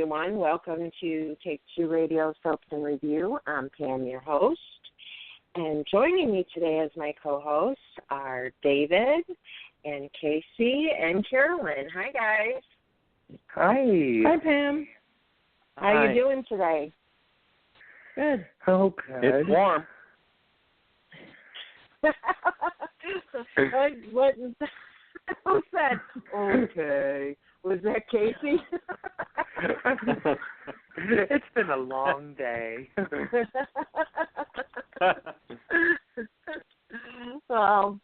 everyone. Welcome to Take Two Radio Soaps and Review. I'm Pam, your host. And joining me today as my co-hosts are David and Casey and Carolyn. Hi, guys. Hi. Hi, Pam. How are you doing today? Good. Oh, good. It's warm. What was that? Okay. Was that Casey? It's been a long day. Well,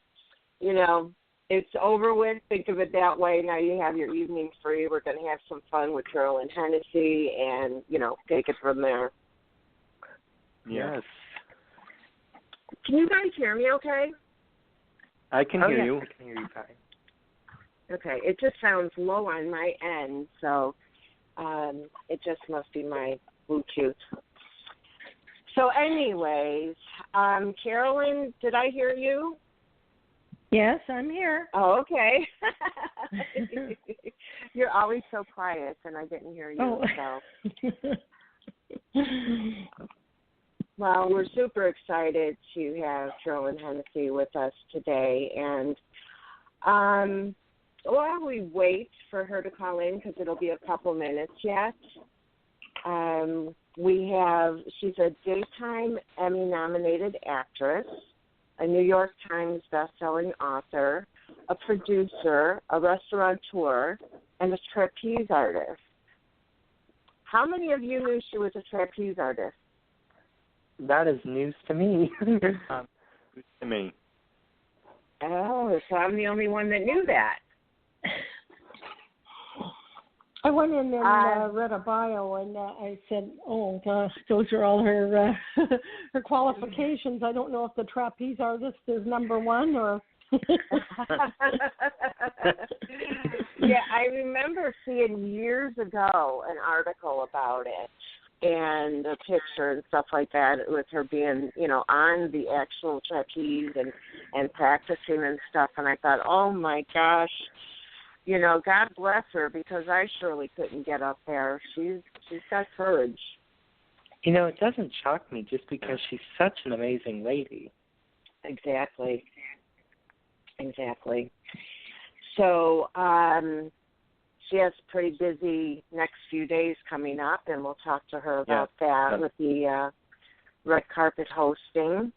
you know, it's over with. Think of it that way. Now you have your evening free. We're going to have some fun with Carolyn, Hennesy, and, you know, take it from there. Yes. Can you guys hear me okay? I can hear you. I can hear you fine. Okay. It just sounds low on my end, so it just must be my Bluetooth. So anyways, Carolyn, did I hear you? Yes, I'm here. Oh, okay. You're always so quiet, and I didn't hear you. Oh. So. Well, we're super excited to have Carolyn Hennesy with us today. And while we wait for her to call in, because it'll be a couple minutes yet, she's a daytime Emmy-nominated actress, a New York Times best-selling author, a producer, a restaurateur, and a trapeze artist. How many of you knew she was a trapeze artist? That is news to me. News to me. Oh, so I'm the only one that knew that. I went in and read a bio, and I said, "Oh gosh, those are all her her qualifications." I don't know if the trapeze artist is number one or. Yeah, I remember seeing years ago an article about it and a picture and stuff like that with her being, you know, on the actual trapeze and practicing and stuff. And I thought, oh my gosh, you know, God bless her, because I surely couldn't get up there. She's got courage. You know, it doesn't shock me just because she's such an amazing lady. Exactly. So, she has a pretty busy next few days coming up, and we'll talk to her about that with the red carpet hosting.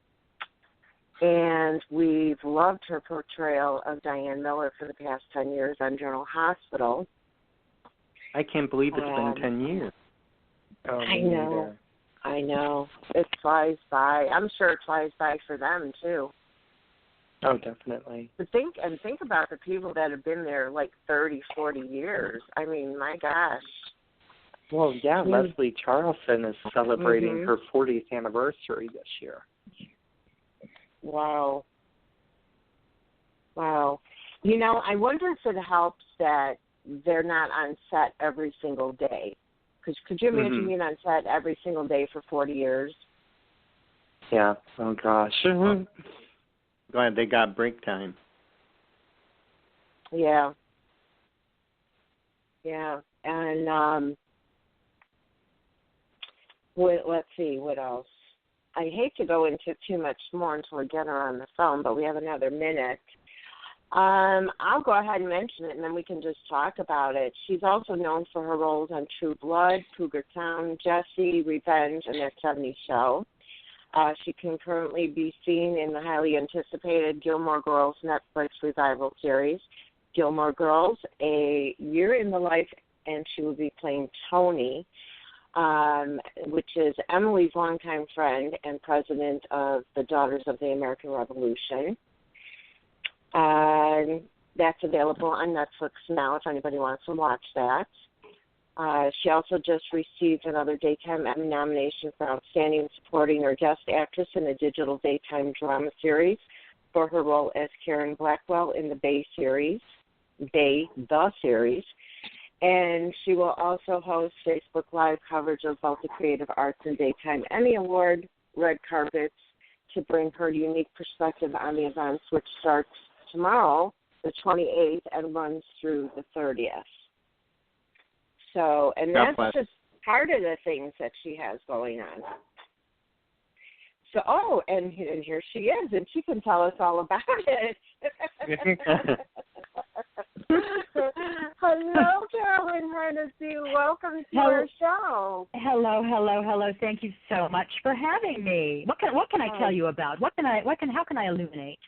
And we've loved her portrayal of Diane Miller for the past 10 years on General Hospital. I can't believe it's been 10 years. Oh, I know. It flies by. I'm sure it flies by for them, too. Oh, definitely. But think about the people that have been there like 30, 40 years. I mean, my gosh. Well, yeah, Leslie Charlson is celebrating her 40th anniversary this year. Wow. You know, I wonder if it helps that they're not on set every single day. Because could you imagine being on set every single day for 40 years? Yeah. Oh, gosh. Glad they got break time. Yeah. And let's see, what else? I hate to go into too much more until we get her on the phone, but we have another minute. I'll go ahead and mention it, and then we can just talk about it. She's also known for her roles on True Blood, Cougar Town, Jessie, Revenge, and That 70s Show. She can currently be seen in the highly anticipated Gilmore Girls Netflix revival series, Gilmore Girls, A Year in the Life, and she will be playing Tony, which is Emily's longtime friend and president of the Daughters of the American Revolution. That's available on Netflix now if anybody wants to watch that. She also just received another Daytime Emmy nomination for Outstanding Supporting or Guest Actress in a Digital Daytime Drama Series for her role as Karen Blackwell in the the series. And she will also host Facebook Live coverage of both the Creative Arts and Daytime Emmy Award red carpets to bring her unique perspective on the events, which starts tomorrow, the 28th, and runs through the 30th. So, and that's just part of the things that she has going on. So, and here she is, and she can tell us all about it. Hello, Carolyn, Hennesy. Welcome to our show. Hello. Thank you so much for having me. What can I tell you about? How can I illuminate?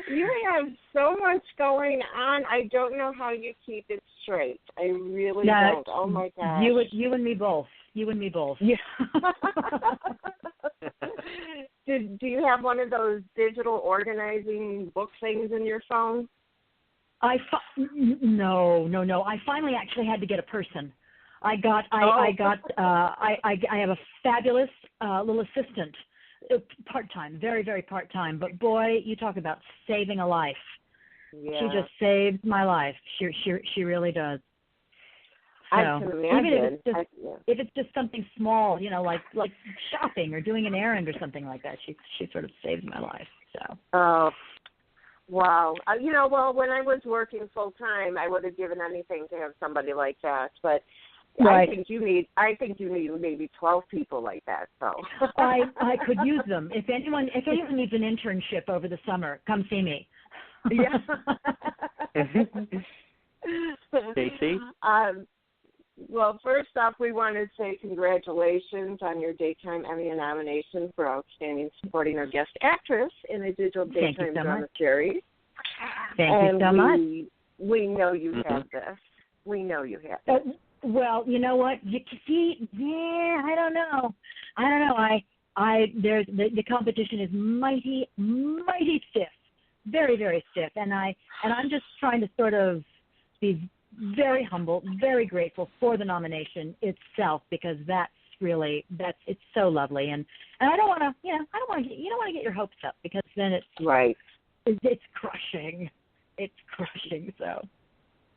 You have so much going on. I don't know how you keep it straight. I really don't. Oh my gosh. You and me both. Yeah. Do you have one of those digital organizing book things in your phone? No. I finally actually had to get a person. I have a fabulous little assistant, part-time, very, very part-time. But boy, you talk about saving a life. Yeah. She just saved my life. She really does. So, I can imagine. Even if it's just something small, like shopping or doing an errand or something like that, she sort of saved my life. So. Oh, wow. Well, when I was working full time, I would have given anything to have somebody like that. But right. I think you need maybe 12 people like that. So I could use them. If anyone needs an internship over the summer, come see me. Yeah. Stacey? Well, first off, we want to say congratulations on your Daytime Emmy nomination for Outstanding Supporting or Guest Actress in a Digital Daytime Drama Series. Thank you so much. We know you have this. We know you have this. Well, you know what? You see, I don't know. There's the competition is mighty stiff, very, very stiff, and I'm just trying to sort of be very humble, very grateful for the nomination itself, because it's so lovely, and I don't want to, you don't want to get your hopes up, because then it's right. It's crushing. So.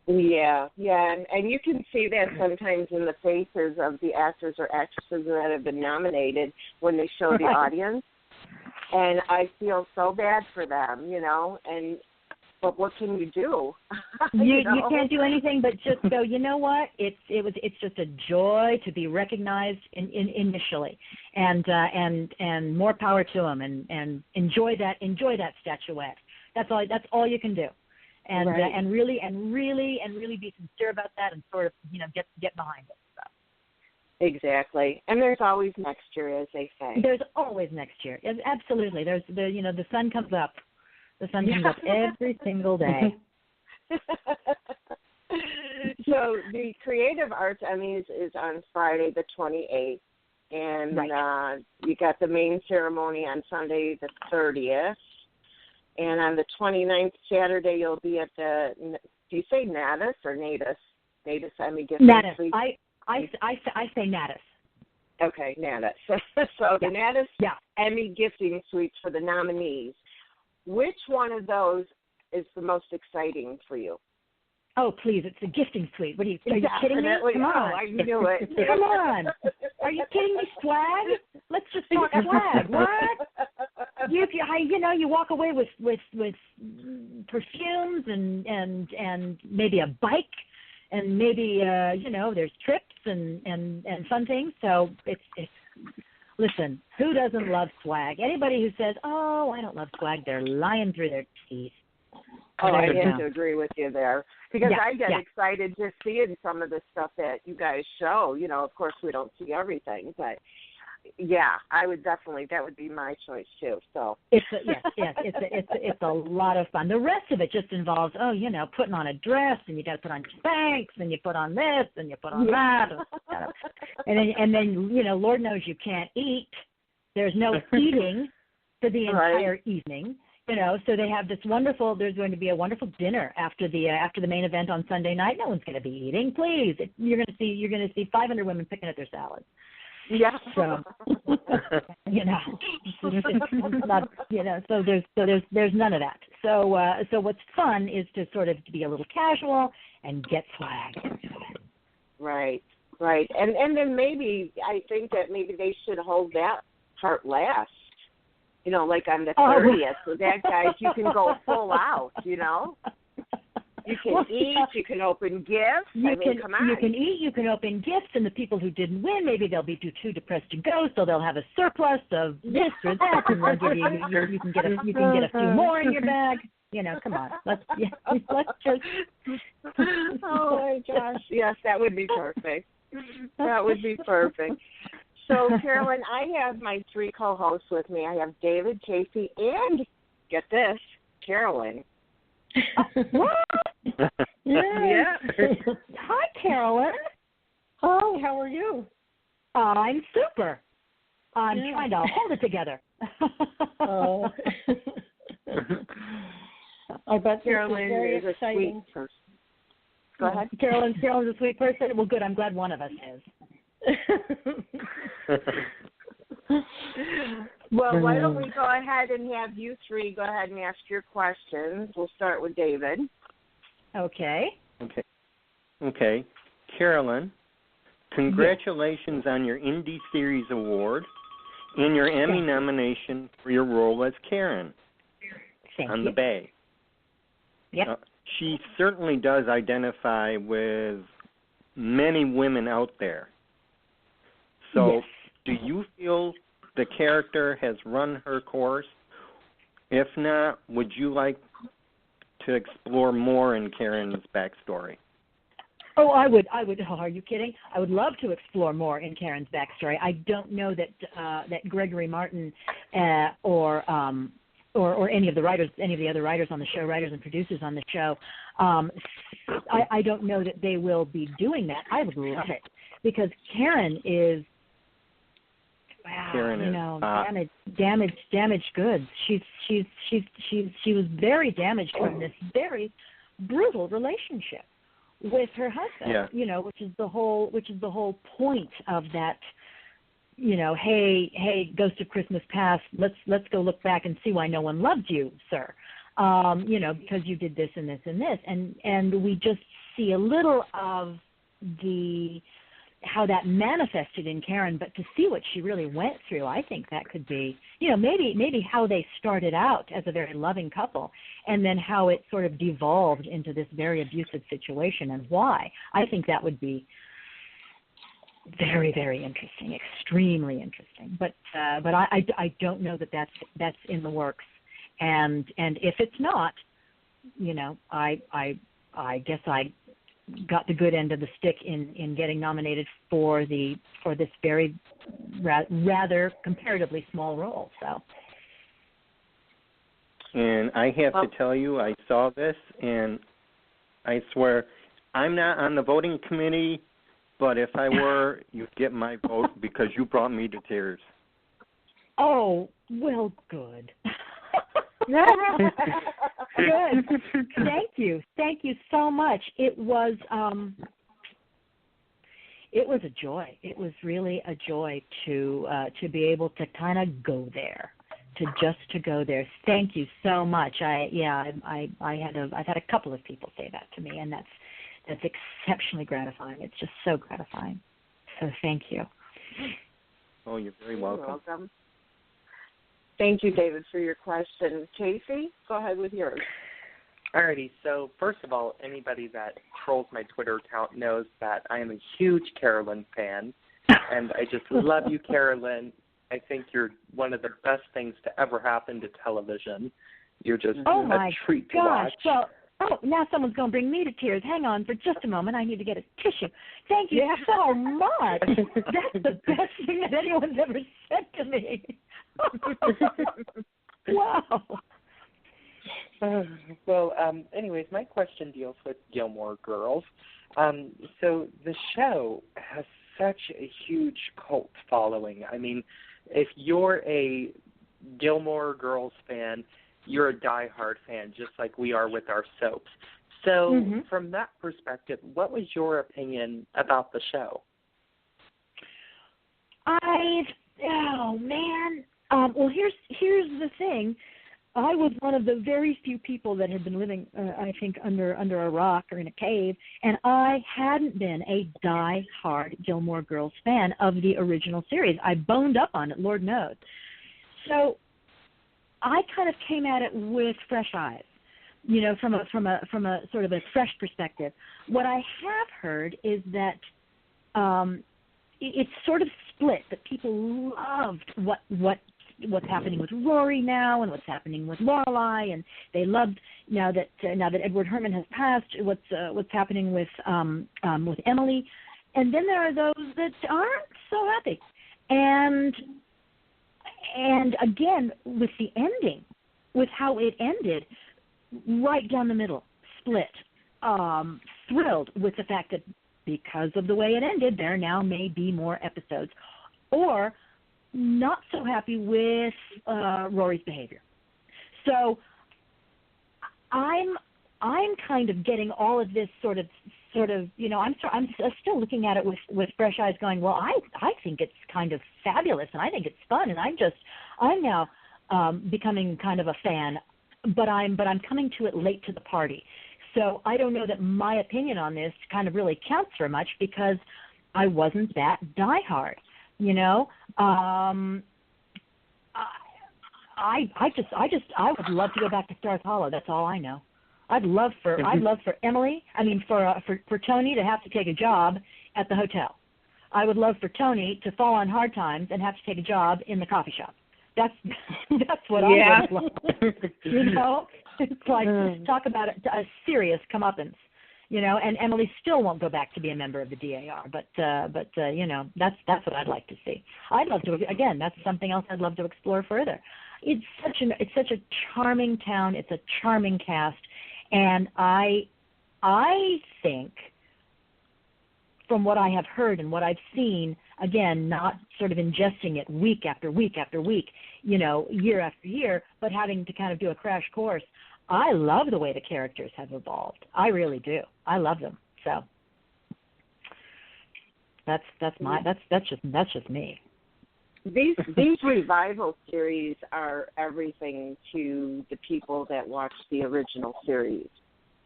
Yeah, and you can see that sometimes in the faces of the actors or actresses that have been nominated when they show the audience, and I feel so bad for them, But what can you do? You can't do anything but just go, you know what? It's just a joy to be recognized initially, and more power to them, and enjoy that statuette. That's all you can do, and right. and really be sincere about that, and sort of get behind it. So. Exactly, and there's always next year, as they say. There's always next year. Absolutely. There's the sun comes up. The sun comes up every single day. So the Creative Arts Emmys is on Friday the 28th, and you got the main ceremony on Sunday the 30th, and on the 29th, Saturday, you'll be at the, do you say Natus or Natus? Natus Emmy Gift Natus. Suite? I say Natus. Okay, Natus. So the Natus Emmy Gifting Suites for the nominees. Which one of those is the most exciting for you? Oh, please, it's a gifting suite. Are you kidding me? Come on. I knew it. Come on. Are you kidding me? Swag? Let's just talk swag. What? You walk away with perfumes and maybe a bike, and maybe there's trips and fun things. So it's listen, who doesn't love swag? Anybody who says, "Oh, I don't love swag," they're lying through their teeth. Oh, I have to agree with you there, because I get excited just seeing some of the stuff that you guys show. Of course, we don't see everything, but I would definitely, that would be my choice too. So it's a lot of fun. The rest of it just involves putting on a dress, and you got to put on Spanx, and you put on this, and you put on that, and then Lord knows you can't eat. There's no eating for the entire evening. So they have this there's going to be a wonderful dinner after the main event on Sunday night. No one's going to be eating. Please, you're going to see 500 women picking at their salads. Yeah. So, it's not, so there's none of that. So what's fun is to sort of be a little casual and get swag. Right. And then maybe, I think that maybe they should hold that part last. Like on the 30th, so that, guys, you can go full out, You can eat. You can open gifts. Come on. You can eat. You can open gifts. And the people who didn't win, maybe they'll be too depressed to go, so they'll have a surplus of this or that, and they'll give you can get a few more in your bag. Come on. Let's just. Oh my gosh! Yes, that would be perfect. That would be perfect. So, Carolyn, I have my 3 co-hosts with me. I have David, Casey, and get this, Carolyn. What? Yeah. Hi, Carolyn. Hi, how are you? I'm super. I'm trying to hold it together. Oh. I bet Carolyn very is exciting. a sweet person. Go ahead. Carolyn's a sweet person. Well, good. I'm glad one of us is. Well, why don't we go ahead and have you 3 go ahead and ask your questions. We'll start with David. Okay. Okay. Carolyn, congratulations on your Indie Series Award and your Emmy nomination for your role as Karen on The Bay. Yep. She certainly does identify with many women out there. So do you feel the character has run her course? If not, would you like to explore more in Karen's backstory? Oh, I would. Oh, are you kidding? I would love to explore more in Karen's backstory. I don't know that Gregory Martin or any of the writers, any of the other writers on the show, writers and producers on the show, I don't know that they will be doing that. I would love it because Karen is. Wow, damaged goods. She was very damaged from this very brutal relationship with her husband. Yeah. Which is the whole point of that. Hey, Ghost of Christmas Past. Let's go look back and see why no one loved you, sir. Because you did this and this and this, and we just see a little of how that manifested in Karen, but to see what she really went through, I think that could be, maybe how they started out as a very loving couple and then how it sort of devolved into this very abusive situation and why. I think that would be very, very interesting, extremely interesting. But I don't know that that's in the works. And if it's not, I guess I got the good end of the stick in getting nominated for this very rather comparatively small role. So. And I have to tell you, I saw this, and I swear, I'm not on the voting committee, but if I were, you'd get my vote because you brought me to tears. Oh, well, good. Good. Thank you so much. It was a joy. It was really a joy to be able to kind of go there, to go there. Thank you so much. I've had a couple of people say that to me, and that's exceptionally gratifying. It's just so gratifying. So thank you. Oh, you're very welcome. You're welcome. Thank you, David, for your question. Casey, go ahead with yours. Alrighty, so first of all, anybody that trolls my Twitter account knows that I am a huge Carolyn fan, and I just love you, Carolyn. I think you're one of the best things to ever happen to television. You're just a treat to watch. Well, now someone's going to bring me to tears. Hang on for just a moment. I need to get a tissue. Thank you so much. That's the best thing that anyone's ever said to me. Wow. Anyways, my question deals with Gilmore Girls. So the show has such a huge cult following. I mean, if you're a Gilmore Girls fan, you're a diehard fan, just like we are with our soaps. So from that perspective, what was your opinion about the show? Oh, man. Well, here's the thing. I was one of the very few people that had been living, I think, under a rock or in a cave, and I hadn't been a die-hard Gilmore Girls fan of the original series. I boned up on it, Lord knows. So I kind of came at it with fresh eyes from a sort of a fresh perspective. What I have heard is that it's sort of split. That people loved what's happening with Rory now, and what's happening with Lorelai, and they loved now that Edward Herman has passed, what's happening with Emily, and then there are those that aren't so happy, and again with the ending, with how it ended, right down the middle, split, thrilled with the fact that because of the way it ended, there now may be more episodes, or not so happy with Rory's behavior. So I'm kind of getting all of this sort of I'm still looking at it with fresh eyes, going, well, I think it's kind of fabulous, and I think it's fun, and I'm now becoming kind of a fan, but I'm coming to it late to the party. So I don't know that my opinion on this kind of really counts for much because I wasn't that diehard. I would love to go back to Stars Hollow. That's all I know. I'd love for Emily, for Tony to have to take a job at the hotel. I would love for Tony to fall on hard times and have to take a job in the coffee shop. That's what I would love. It's like, talk about a serious comeuppance. And Emily still won't go back to be a member of the DAR, but that's what I'd like to see. I'd love to, again, that's something else I'd love to explore further. It's such a charming town. It's a charming cast, and I think, from what I have heard and what I've seen, again, not sort of ingesting it week after week after week, year after year, but having to kind of do a crash course. I love the way the characters have evolved. I really do. I love them. So that's just me. These revival series are everything to the people that watch the original series.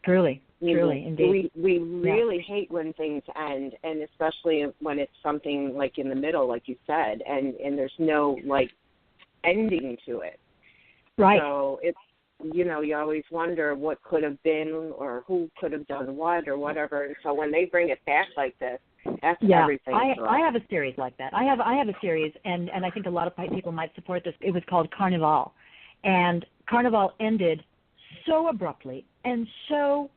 Truly, indeed. We really hate when things end, and especially when it's something like in the middle, like you said, and there's no ending to it. Right. So it's, you always wonder what could have been or who could have done what or whatever. And so when they bring it back like this, that's everything. I have a series like that. I have a series, and I think a lot of people might support this. It was called Carnival, and Carnival ended so abruptly and so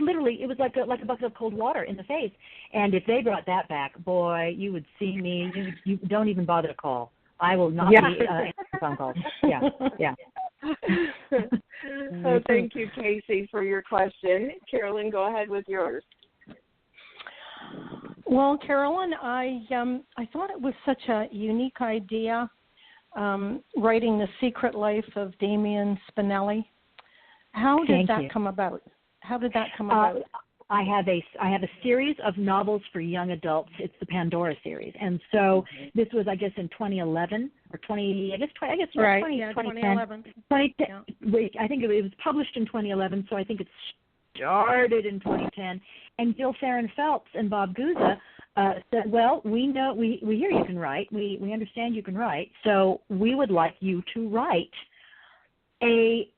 literally it was like a bucket of cold water in the face. And if they brought that back, boy, you would see me. You don't even bother to call. I will not be answering phone calls. Yeah. Oh, thank you, Casey, for your question. Carolyn, go ahead with yours. Well, Carolyn, I thought it was such a unique idea, writing The Secret Life of Damien Spinelli. How did that come about? I have a series of novels for young adults. It's the Pandora series, and so this was, I guess, in 2011 or 2010. 2011. 2010. Wait, I think it was published in 2011, so I think it started in 2010. And Jill Theron Phelps and Bob Guza said, "Well, we know we hear you can write. We understand you can write. So we would like you to write a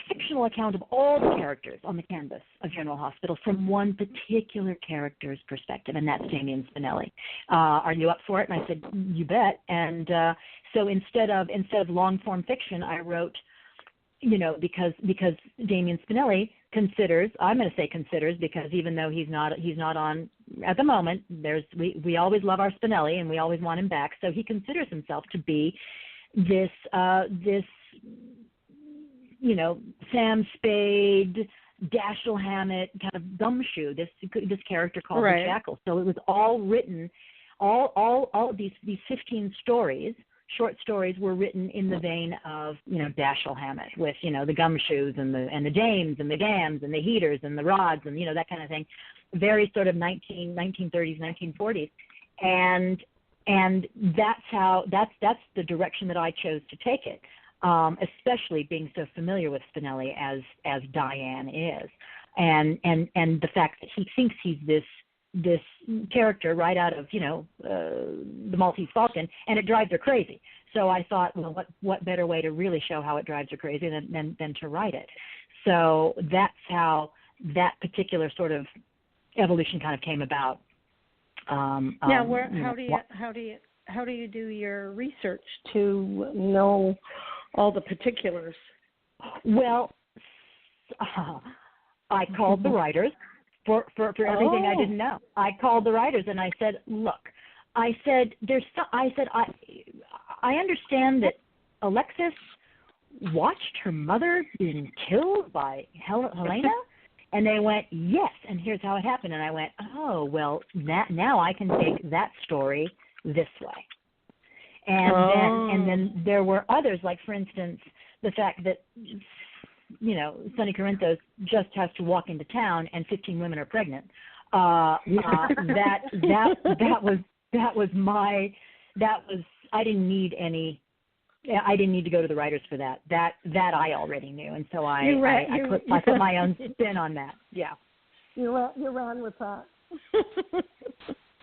fictional account of all the characters on the canvas of General Hospital from one particular character's perspective, and that's Damien Spinelli. Are you up for it?" And I said, "You bet." And so instead of long form fiction, I wrote, because Damien Spinelli considers, I'm going to say considers, because even though he's not on at the moment, we always love our Spinelli and we always want him back. So he considers himself to be this Sam Spade, Dashiell Hammett kind of gumshoe, this character called the Jackal. So it was all written, all of these 15 stories, short stories, were written in the vein of Dashiell Hammett, with the gumshoes and the dames and the gams and the heaters and the rods and that kind of thing, very sort of 1930s, 1940s, and that's the direction that I chose to take it. Especially being so familiar with Spinelli as Diane is, and the fact that he thinks he's this this character right out of, the Maltese Falcon, and it drives her crazy. So I thought, well, what better way to really show how it drives her crazy than to write it? So that's how that particular sort of evolution kind of came about. Now, how do you do your research to know all the particulars? Well, I called the writers for everything I didn't know. I called the writers and I said, look, I understand that Alexis watched her mother being killed by Helena. And they went, yes, and here's how it happened. And I went, oh, well, now I can take that story this way. And then there were others, like, for instance, the fact that, Sonny Corinthos just has to walk into town and 15 women are pregnant. I didn't need to go to the writers for that. That I already knew, and so I put my own spin on that. Yeah. You ran with that.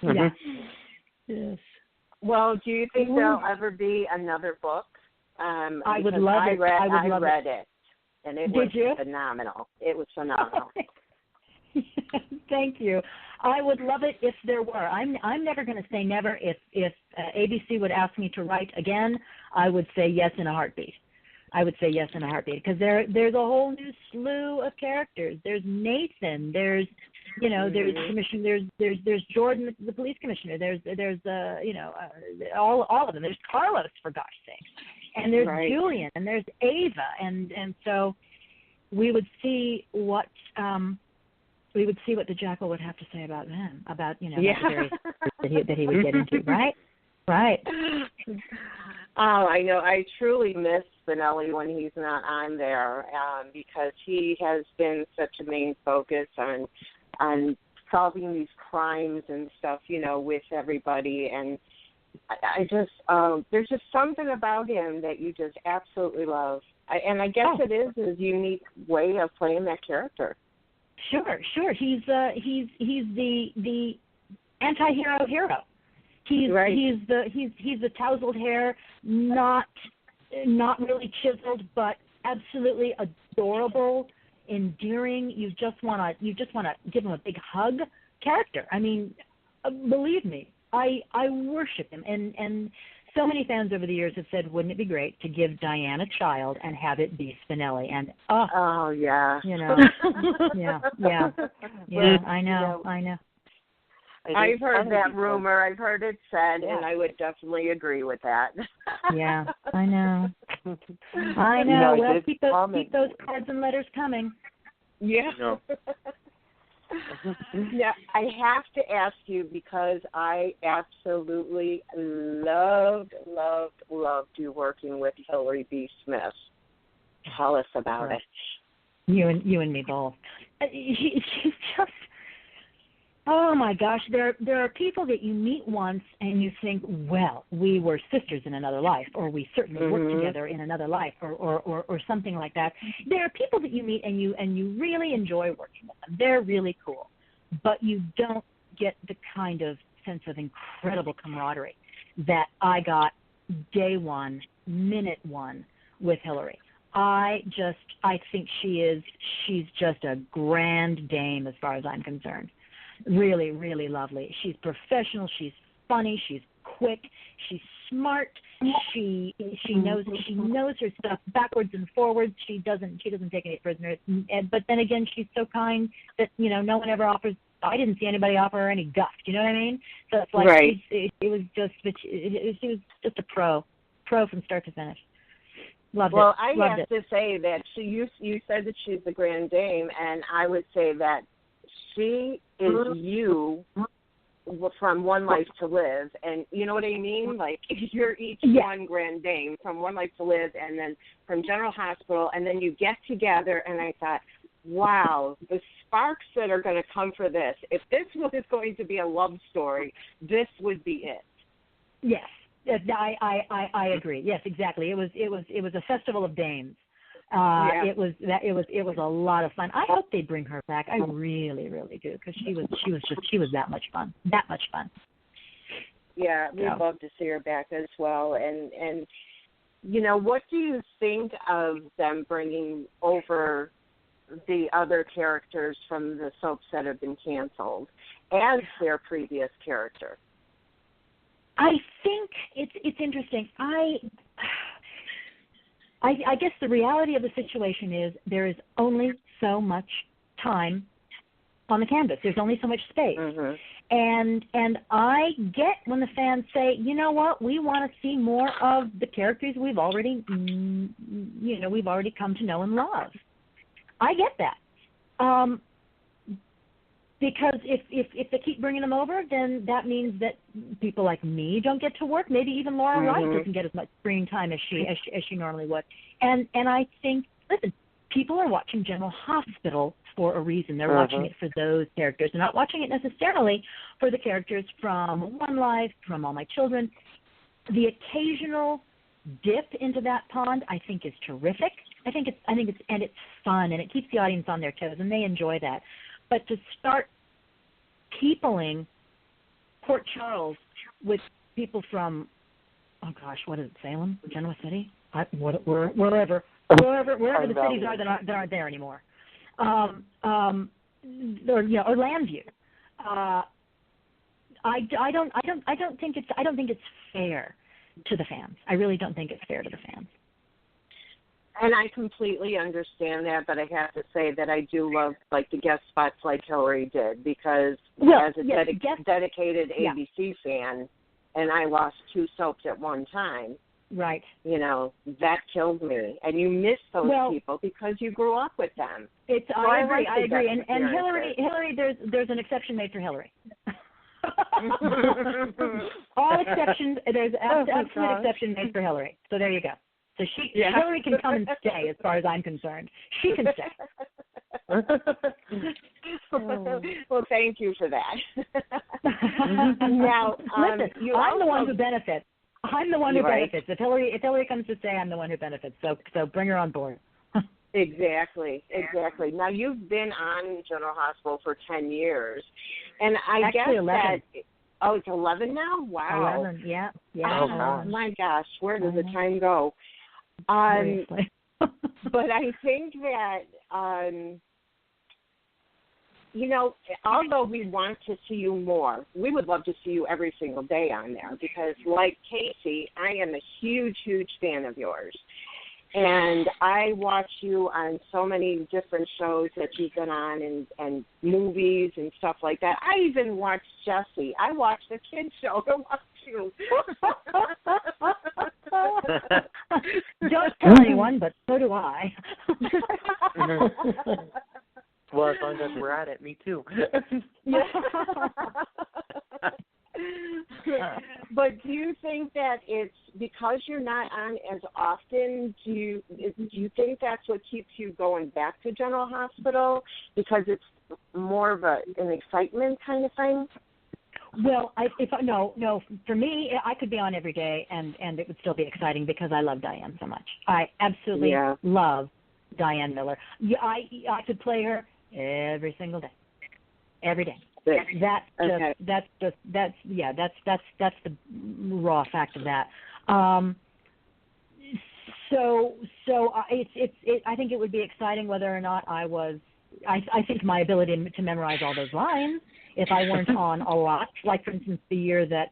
Yeah. Yes. Well, do you think there'll ever be another book? I would love it. I read it, and it was you? phenomenal. It was phenomenal. Thank you. I would love it if there were. I'm never going to say never. If ABC would ask me to write again, I would say yes in a heartbeat. Because there's a whole new slew of characters. There's Nathan. There's there's commissioner. There's Jordan, the police commissioner. There's all of them. There's Carlos, for gosh sakes, and there's Julian, and there's Ava, and so we would see what. We would see what the Jackal would have to say about them, about the various that he would get into, right? Right. Oh, I know. I truly miss Spinelli when he's not on there because he has been such a main focus on solving these crimes and stuff, with everybody. And I just there's just something about him that you just absolutely love. And I guess it is his unique way of playing that character. Sure. He's the anti-hero hero. He's the tousled hair, not really chiseled, but absolutely adorable, endearing. You just want to give him a big hug character. I mean, believe me, I worship him, and so many fans over the years have said, wouldn't it be great to give Diane a child and have it be Spinelli? And yeah. Yeah, I know. I've heard that rumor. I've heard it said, and I would definitely agree with that. Yeah, I know. Well, keep those cards and letters coming. Yeah. No. Yeah, I have to ask you because I absolutely loved you working with Hillary B. Smith. Tell us about it. You and me both. She's just, oh my gosh, there are people that you meet once and you think, well, we were sisters in another life, or we certainly worked together in another life, or something like that. There are people that you meet and you really enjoy working with them. They're really cool, but you don't get the kind of sense of incredible camaraderie that I got day one, minute one with Hillary. I think she's just a grand dame as far as I'm concerned. Really, really lovely. She's professional. She's funny. She's quick. She's smart. She knows her stuff backwards and forwards. She doesn't take any prisoners. But then again, she's so kind that no one ever offers. I didn't see anybody offer her any guff. Do you know what I mean? So it's like it was just she was just a pro from start to finish. Loved it. I have to say that you said that she's the grand dame, and I would say that she is you from One Life to Live, and you know what I mean? Like, you're each one grand dame from One Life to Live, and then from General Hospital, and then you get together, and I thought, wow, the sparks that are going to come for this, if this was going to be a love story, this would be it. Yes. I agree. Yes, exactly. It was a festival of dames. It was a lot of fun. I hope they bring her back. I really, really do, because she was that much fun. That much fun. Yeah, we'd love to see her back as well. And you know, what do you think of them bringing over the other characters from the soaps that have been canceled as their previous character? I think it's interesting. I guess the reality of the situation is there is only so much time on the canvas. There's only so much space. Mm-hmm. And I get when the fans say, you know what, we want to see more of the characters we've already come to know and love. I get that. Because if they keep bringing them over, then that means that people like me don't get to work. Maybe even Laura Wright doesn't get as much screen time as she normally would. And I think, listen, people are watching General Hospital for a reason. They're watching it for those characters. They're not watching it necessarily for the characters from One Life, from All My Children. The occasional dip into that pond, I think, is terrific. I think it's fun, and it keeps the audience on their toes, and they enjoy that. But to start peopling Port Charles with people from, oh gosh, what is it, Salem, Genoa City, wherever the cities are that aren't there anymore, or Landview. I don't think it's fair to the fans. I really don't think it's fair to the fans. And I completely understand that, but I have to say that I do love, like, the guest spots like Hillary did, because as a dedicated ABC fan, and I lost 2 soaps at one time, right? You know, that killed me. And you miss those people because you grew up with them. I agree. And Hillary, there's an exception made for Hillary. All exceptions, there's absolute exception made for Hillary. So there you go. So Hillary can come and stay, as far as I'm concerned. She can stay. Well, thank you for that. Now, listen, I'm the one who benefits. I'm the one who benefits. If Hillary comes to stay, I'm the one who benefits. So bring her on board. Exactly. Now, you've been on General Hospital for 10 years, and I guess 11. It's 11 now? Wow. 11, yeah. Oh, my gosh, where does the time go? But I think that, you know, although we want to see you more, we would love to see you every single day on there, because like Casey, I am a huge, huge fan of yours. And I watch you on so many different shows that you've been on, and movies and stuff like that. I even watched Jessie. I watched the kids show to watch you. Don't tell anyone, but so do I. Well, as long as we're at it, me too. But do you think that it's because you're not on as often, do you think that's what keeps you going back to General Hospital, because it's more of an excitement kind of thing? Well, no. For me, I could be on every day, and it would still be exciting, because I love Diane so much. I absolutely love Diane Miller. Yeah, I could play her every single day, every day. That's the raw fact of that. So I think it would be exciting whether or not I think my ability to memorize all those lines, if I weren't on a lot, like for instance the year that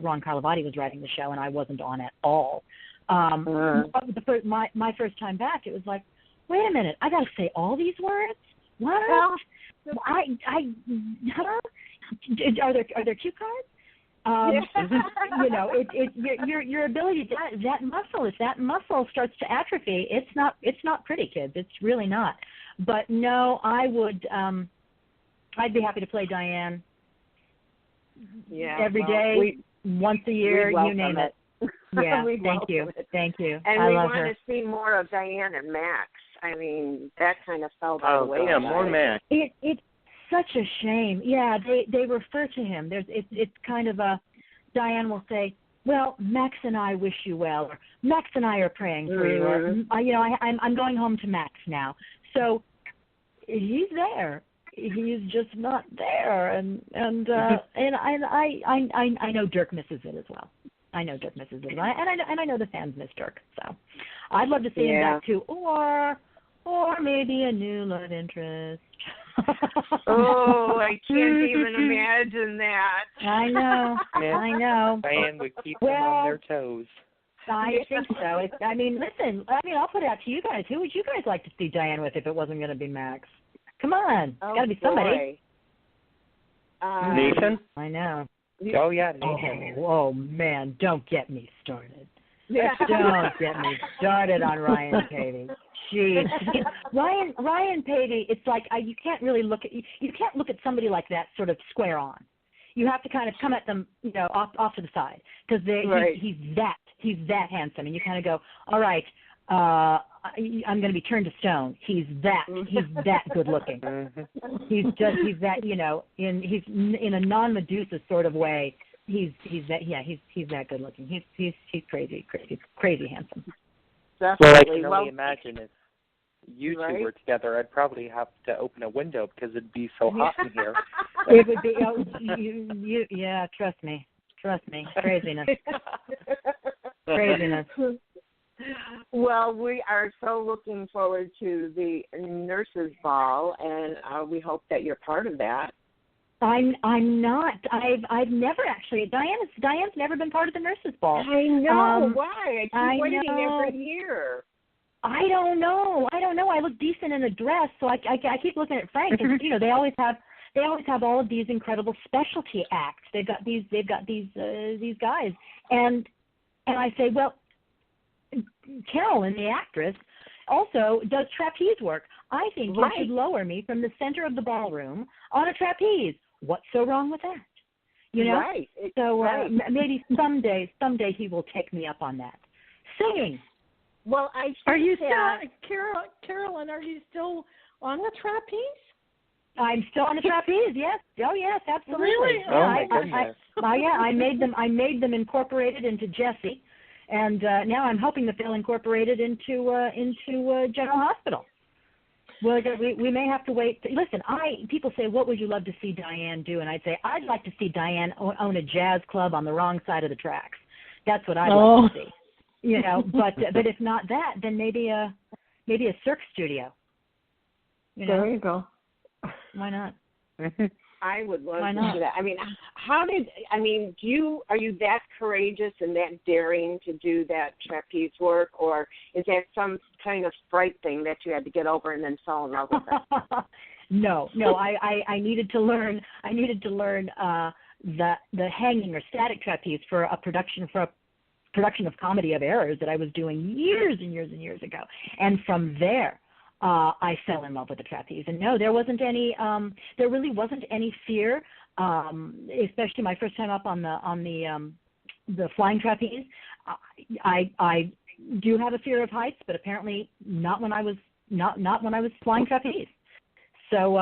Ron Carlivati was writing the show and I wasn't on at all. My first time back, it was like, wait a minute, I got to say all these words? What? Are there cue cards? You know, your ability to, that muscle. If that muscle starts to atrophy, it's not pretty, kids. It's really not. But no, I'd be happy to play Diane. Every day, once a year, you name it. Yeah, thank you. And I we love want her. to see more of Diane and Max. I mean, that kind of fell by the way. Yeah, more Max. It's such a shame. Yeah, they refer to him. It's kind of a, Diane will say, well, Max and I wish you well, or Max and I are praying for you, or I'm going home to Max now. So he's there. He's just not there, and I know Dirk misses it as well. I know Dirk misses it, and I know the fans miss Dirk. So I'd love to see him back too, or maybe a new love interest. Oh, I can't even imagine that. I know. Diane would keep them on their toes. I think so. Listen. I'll put it out to you guys. Who would you guys like to see Diane with if it wasn't going to be Max? Come on, it's got to be somebody. Nathan? I know. Oh yeah, Nathan. Oh man, don't get me started. Don't get me started on Ryan Patey. Jeez, Ryan Patey. It's like you can't really look at somebody like that sort of square on. You have to kind of come at them, off to the side because he's that handsome, and you kind of go, all right. I'm going to be turned to stone. He's that good looking. He's that, he's in a non-Medusa sort of way. He's that good looking. He's crazy handsome. Well, I can only imagine if you two were together, I'd probably have to open a window because it'd be so hot in here. It would be. Trust me. Craziness. Well, we are so looking forward to the nurses' ball, and we hope that you're part of that. I'm not. I've never actually. Diane's never been part of the nurses' ball. I know. Why? I keep waiting every year. I don't know. I look decent in a dress, so I keep looking at Frank. And, they always have all of these incredible specialty acts. They've got these guys, and I say, well, Carolyn, the actress, also does trapeze work. I think you should lower me from the center of the ballroom on a trapeze. What's so wrong with that? Right. So maybe someday he will take me up on that. Singing. Well, are you still, Carolyn? Are you still on the trapeze? I'm still on the trapeze. Yes. Oh, yes, absolutely. Really? Oh my goodness. I made them incorporated into Jessie. And now I'm hoping that they'll incorporate it into General Hospital. Well, we may have to wait. Listen, people say, what would you love to see Diane do? And I'd say, I'd like to see Diane own a jazz club on the wrong side of the tracks. That's what I'd like to see. But if not that, then maybe a Cirque studio. There you go. Why not? I would love to do that. Are you that courageous and that daring to do that trapeze work, or is that some kind of fright thing that you had to get over and then fall in love with it? No, I needed to learn the hanging or static trapeze for a production of Comedy of Errors that I was doing years and years and years ago. And from there, I fell in love with the trapeze. And no, there really wasn't any fear, especially my first time up on the flying trapeze. I do have a fear of heights, but apparently not when I was flying trapeze. So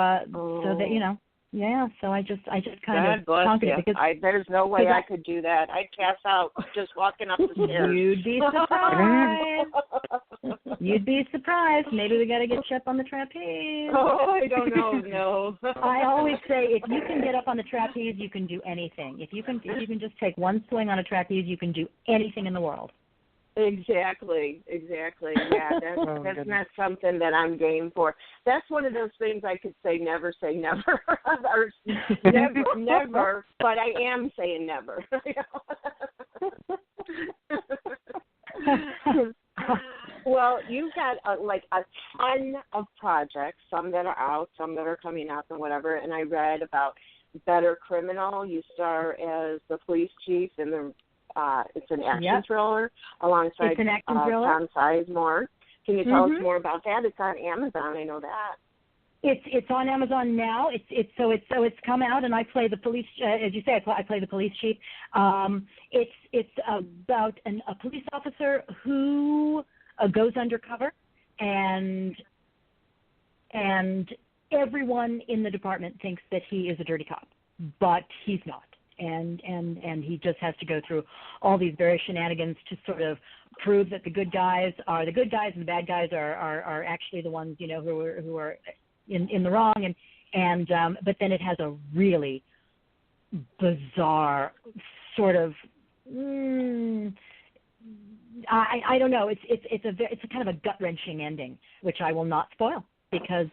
so I just kind of conquered it because there's no way I could do that. I'd pass out just walking up the stairs. You'd be surprised. You'd be surprised. Maybe we got to get you up on the trapeze. Oh, I don't know. No. I always say if you can get up on the trapeze, you can do anything. If you can just take one swing on a trapeze, you can do anything in the world. Exactly. Yeah, that's not something that I'm game for. That's one of those things I could say never, or never, but I am saying never. Well, you've got a ton of projects, some that are out, some that are coming up and whatever, and I read about Better Criminal. You star as the police chief in the it's an action thriller alongside Tom Sizemore. Can you tell us more about that? It's on Amazon. I know that. It's on Amazon now. It's come out, and I play the police. As you say, I play the police chief. It's about a police officer who goes undercover, and everyone in the department thinks that he is a dirty cop, but he's not. and he just has to go through all these various shenanigans to sort of prove that the good guys are the good guys and the bad guys are actually the ones, you know, who are in the wrong, and but then it has a really bizarre sort of I don't know. It's a kind of a gut-wrenching ending, which I will not spoil because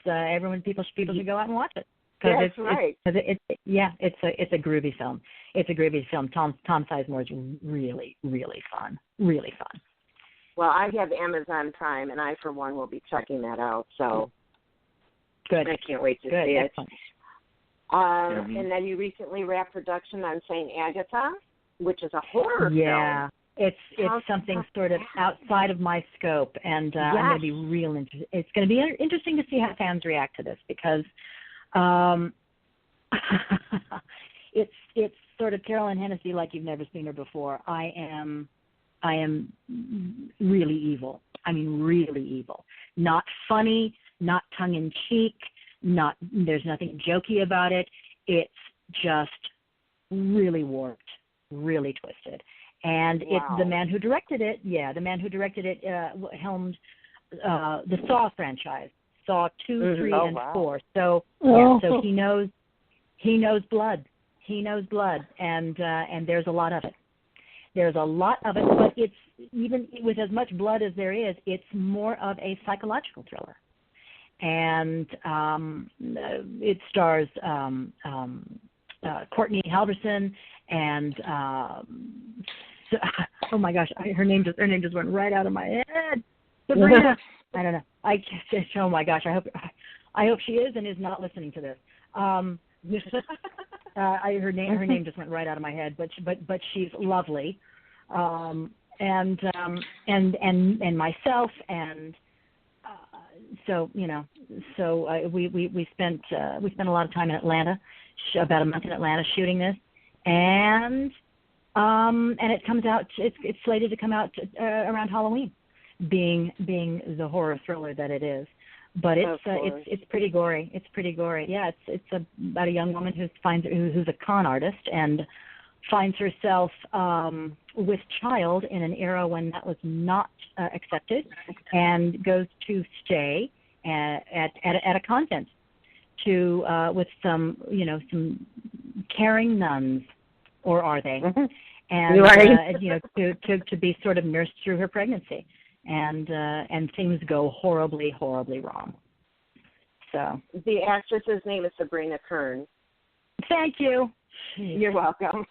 people should go out and watch it. That's right. It's a groovy film. It's a groovy film. Tom Sizemore is really, really fun. Really fun. Well, I have Amazon Prime, and I, for one, will be checking that out. So good. I can't wait to see it. And then you recently wrapped production on St. Agatha, which is a horror film. Yeah, it's something sort of outside of my scope, and I'm going to be real interested. It's going to be interesting to see how fans react to this because it's sort of Carolyn Hennesy like you've never seen her before. I am really evil. I mean, really evil. Not funny, not tongue in cheek. There's nothing jokey about it. It's just really warped, really twisted. And it's the man who directed it. Yeah, the man who directed it helmed the Saw franchise, Saw 2, 3, and 4. So so he knows blood. He knows blood, and there's a lot of it. There's a lot of it, but it's even with as much blood as there is, it's more of a psychological thriller. And it stars Courtney Halverson and oh my gosh, her name just went right out of my head. Sabrina. I don't know. Oh my gosh, I hope she is and is not listening to this. Her name just went right out of my head, but she's lovely. And myself and so we spent a lot of time in Atlanta, about a month in Atlanta shooting this, and it comes out. It's slated to come out around Halloween, being the horror thriller that it is. But it's pretty gory. It's pretty gory. Yeah, it's about a young woman who's a con artist and finds herself with child in an era when that was not accepted, and goes to stay at a convent with some caring nuns, or are they? Mm-hmm. And to be sort of nursed through her pregnancy, and things go horribly, horribly wrong. So the actress's name is Sabrina Kern. Thank you. You're welcome.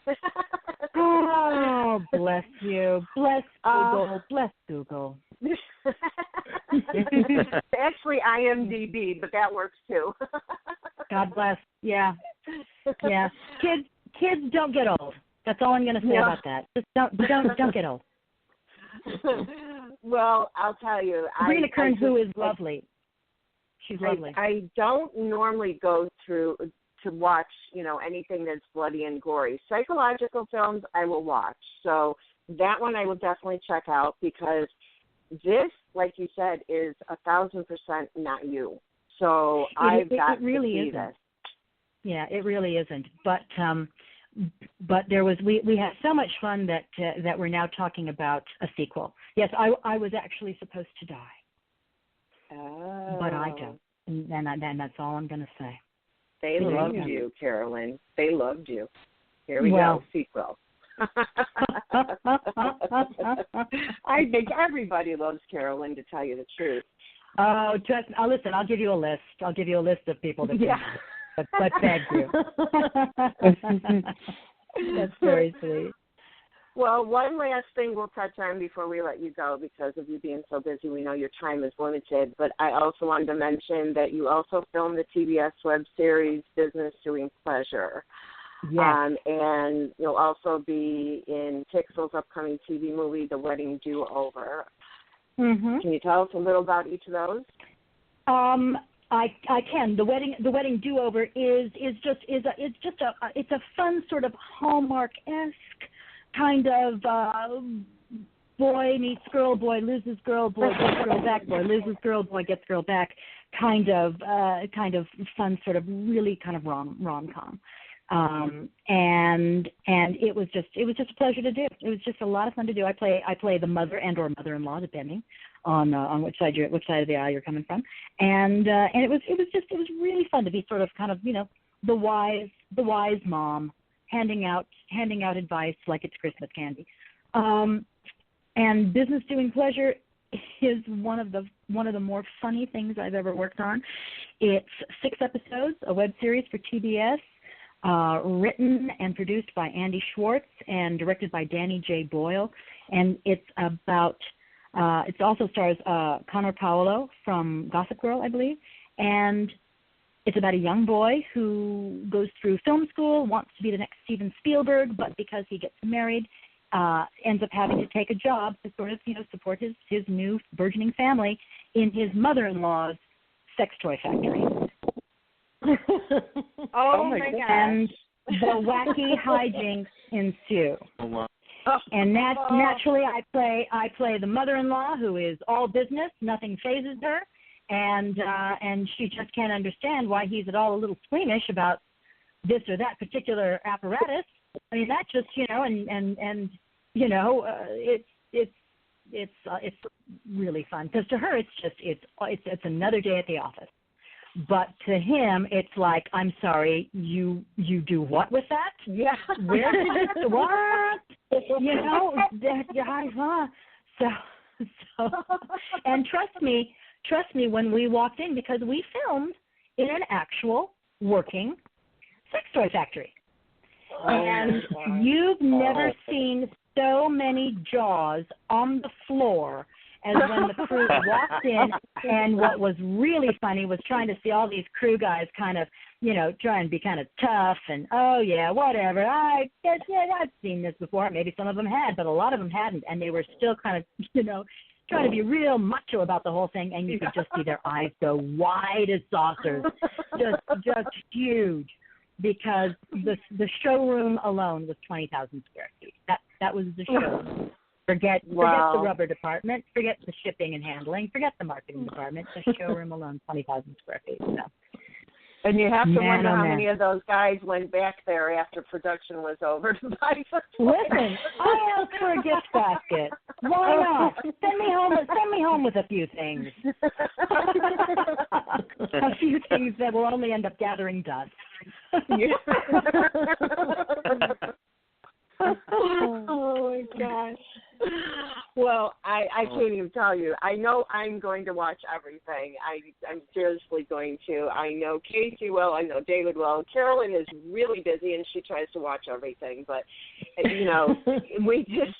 Oh, bless you. Bless Google. Bless Google. Actually, IMDb, but that works too. God bless. Yeah. Yeah. Kids don't get old. That's all I'm going to say about that. Just don't get old. Well, I'll tell you. Sabrina Kern, who is lovely. She's lovely. I don't normally go through to watch, anything that's bloody and gory. Psychological films I will watch. So that one I will definitely check out, because this, like you said, is 1,000% not you. So I've got to see this. Yeah, it really isn't. But there was we had so much fun that we're now talking about a sequel. Yes, I was actually supposed to die. Oh. But I don't. And that's all I'm going to say. They loved you, Carolyn. They loved you. Here we go, sequel. I think everybody loves Carolyn, to tell you the truth. Oh, listen, I'll give you a list. I'll give you a list of people that but thank you. That's very sweet. Well, one last thing we'll touch on before we let you go, because of you being so busy, we know your time is limited, but I also wanted to mention that you also filmed the TBS web series Business Doing Pleasure. Yes. And you'll also be in Pixel's upcoming TV movie, The Wedding Do-Over. Mm-hmm. Can you tell us a little about each of those? I can. The wedding do-over is a fun sort of Hallmark-esque kind of boy meets girl, boy loses girl, boy gets girl back, boy loses girl, boy gets girl back, kind of fun, sort of really kind of rom-com. And and it was just a pleasure to do. It was just a lot of fun to do. I play the mother and or mother-in-law, depending on which side of the aisle you're coming from, and it was really fun to be sort of kind of, you know, the wise mom handing out advice like it's Christmas candy. And Business Doing Pleasure is one of the more funny things I've ever worked on. It's 6 episodes, a web series for TBS, written and produced by Andy Schwartz and directed by Danny J. Boyle. And it's about, it also stars Connor Paolo from Gossip Girl, I believe. And it's about a young boy who goes through film school, wants to be the next Steven Spielberg, but because he gets married, ends up having to take a job to sort of, you know, support his new burgeoning family in his mother-in-law's sex toy factory. Oh my gosh. And the wacky hijinks ensue. Oh, wow. And naturally, I play the mother-in-law who is all business, nothing phases her, and she just can't understand why he's at all a little squeamish about this or that particular apparatus. I mean, that just, you know, and you know, it's really fun because to her it's another day at the office. But to him, it's like, I'm sorry, you do what with that? Yeah. Where did you what? You know, so, and trust me, when we walked in, because we filmed in an actual working sex toy factory. And you've never seen so many jaws on the floor as when the crew walked in. And what was really funny was trying to see all these crew guys kind of, you know, try and be kind of tough and, oh, yeah, whatever. I guess, yeah, I've seen this before. Maybe some of them had, but a lot of them hadn't. And they were still kind of, you know, trying to be real macho about the whole thing. And you could just see their eyes go wide as saucers, just huge. Because the showroom alone was 20,000 square feet. That was the showroom. Forget the rubber department, forget the shipping and handling, forget the marketing department. The showroom alone, 20,000 square feet. So. And you have to wonder how many of those guys went back there after production was over to buy some. Listen, I asked for a gift basket. Why not? Send me home with a few things. A few things that will only end up gathering dust. Oh my gosh. Well, I can't even tell you. I know I'm going to watch everything. I'm seriously going to. I know Casey will. I know David will. Carolyn is really busy and she tries to watch everything. But, you know, we just,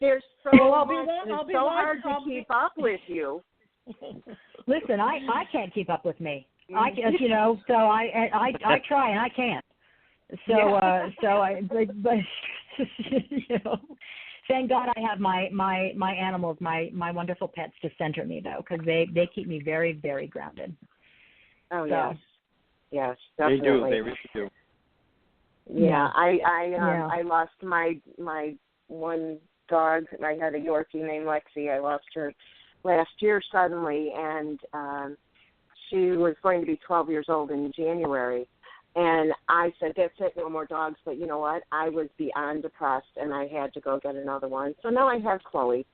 there's so much. It's so hard to keep up with you. Listen, I can't keep up with me. You know, so I try and I can't. So but you know, thank God I have my animals, my wonderful pets to center me though, because they keep me very, very grounded. Oh so. Yes, definitely. They do. They really do. Yeah, I lost my one dog. I had a Yorkie named Lexi. I lost her last year suddenly, and she was going to be 12 years old in January. And I said, that's it, no more dogs. But you know what? I was beyond depressed, and I had to go get another one. So now I have Chloe.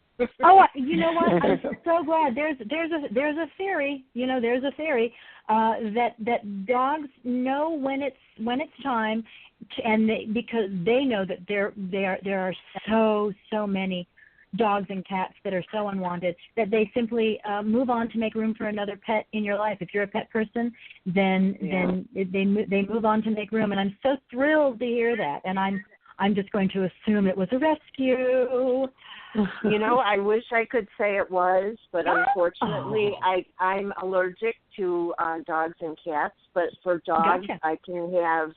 Oh, you know what? I'm so glad. There's a theory. You know, there's a theory that dogs know when it's time, because they know that there are so many dogs and cats that are so unwanted that they simply move on to make room for another pet in your life. If you're a pet person, then they move on to make room, and I'm so thrilled to hear that. And I'm just going to assume it was a rescue. You know, I wish I could say it was, but unfortunately, I'm allergic to dogs and cats. But for dogs, gotcha. I can have,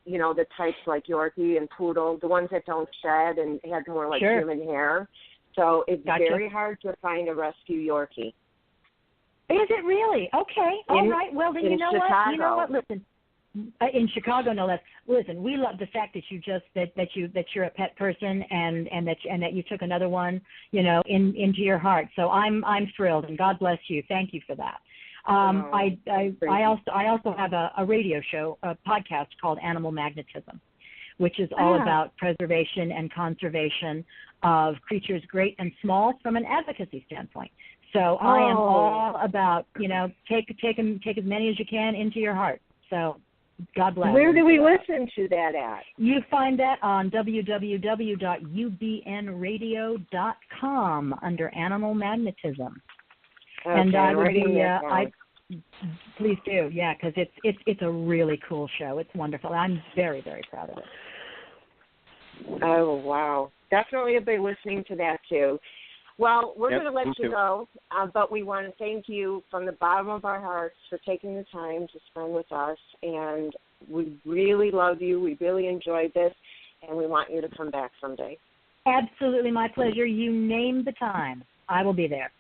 you know, the types like Yorkie and Poodle, the ones that don't shed and have more like human hair. So it's very hard to find a rescue Yorkie. Is it really? Okay. All right. Well, then you know Chicago. What? You know what? Listen. In Chicago, no less. Listen, we love the fact that you just that you're a pet person and that you took another one, you know, into your heart. So I'm thrilled, and God bless you. Thank you for that. I also have a radio show, a podcast called Animal Magnetism, which is all about preservation and conservation of creatures great and small from an advocacy standpoint. So I am all about, take as many as you can into your heart. So God bless. Where do we listen to that at? You find that on www.ubnradio.com under Animal Magnetism. Okay, and I would be, please do, because it's a really cool show. It's wonderful. I'm very, very proud of it. Oh, wow. Definitely will be listening to that, too. Well, we're going to let you go, but we want to thank you from the bottom of our hearts for taking the time to spend with us, and we really love you. We really enjoyed this, and we want you to come back someday. Absolutely, my pleasure. You name the time. I will be there.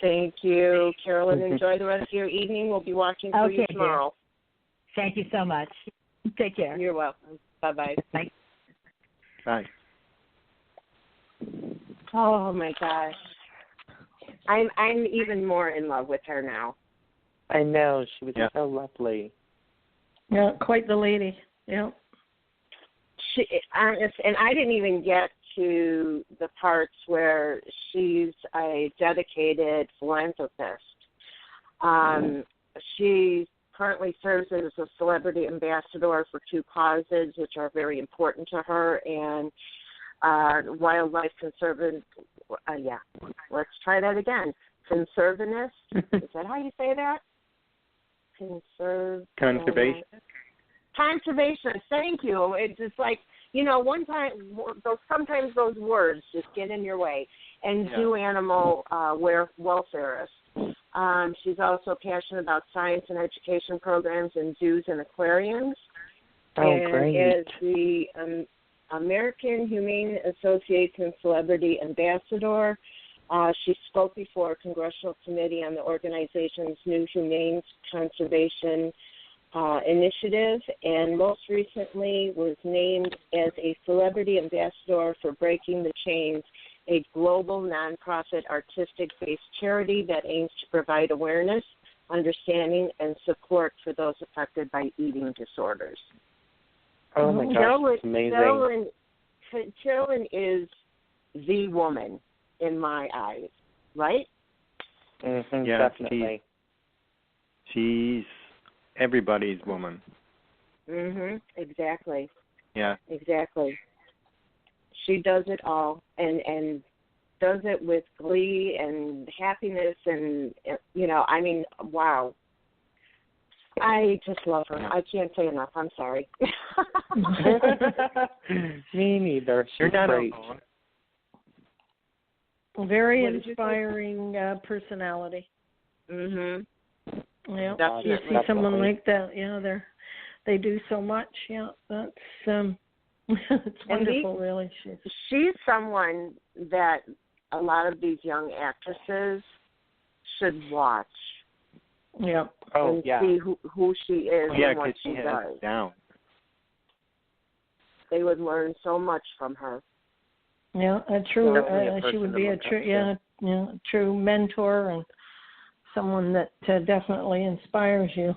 Thank you, Carolyn. Enjoy the rest of your evening. We'll be watching for you tomorrow. Dear. Thank you so much. Take care. You're welcome. Bye-bye. Bye. Bye. Oh my gosh, I'm even more in love with her now. I know, she was so lovely. Yeah, quite the lady. Yeah. And I didn't even get to the parts where she's a dedicated philanthropist. She currently serves as a celebrity ambassador for two causes which are very important to her, and wildlife conservative. Let's try that again. Conservationist. Is that how you say that? Conservation. Conservationist. Thank you. It's just like, sometimes those words just get in your way. And zoo animal welfareist. She's also passionate about science and education programs in zoos and aquariums. Great. Is the American Humane Association Celebrity Ambassador. She spoke before a congressional committee on the organization's new humane conservation initiative, and most recently was named as a celebrity ambassador for Breaking the Chains, a global nonprofit artistic-based charity that aims to provide awareness, understanding, and support for those affected by eating disorders. Oh, my gosh, it's amazing. Carolyn is the woman in my eyes, right? Mm-hmm, yeah, definitely. She's everybody's woman. Exactly. Yeah. Exactly. She does it all and does it with glee and happiness and, wow. I just love her. I can't say enough. I'm sorry. Me neither. She's great. Very inspiring personality. Mhm. Yeah. Definitely. You see someone like that, they do so much. Yeah, that's it's wonderful, really. She's someone that a lot of these young actresses should watch. Yeah. And see who she is and what she does. Down. They would learn so much from her. Yeah, she would be a true mentor and someone that definitely inspires you.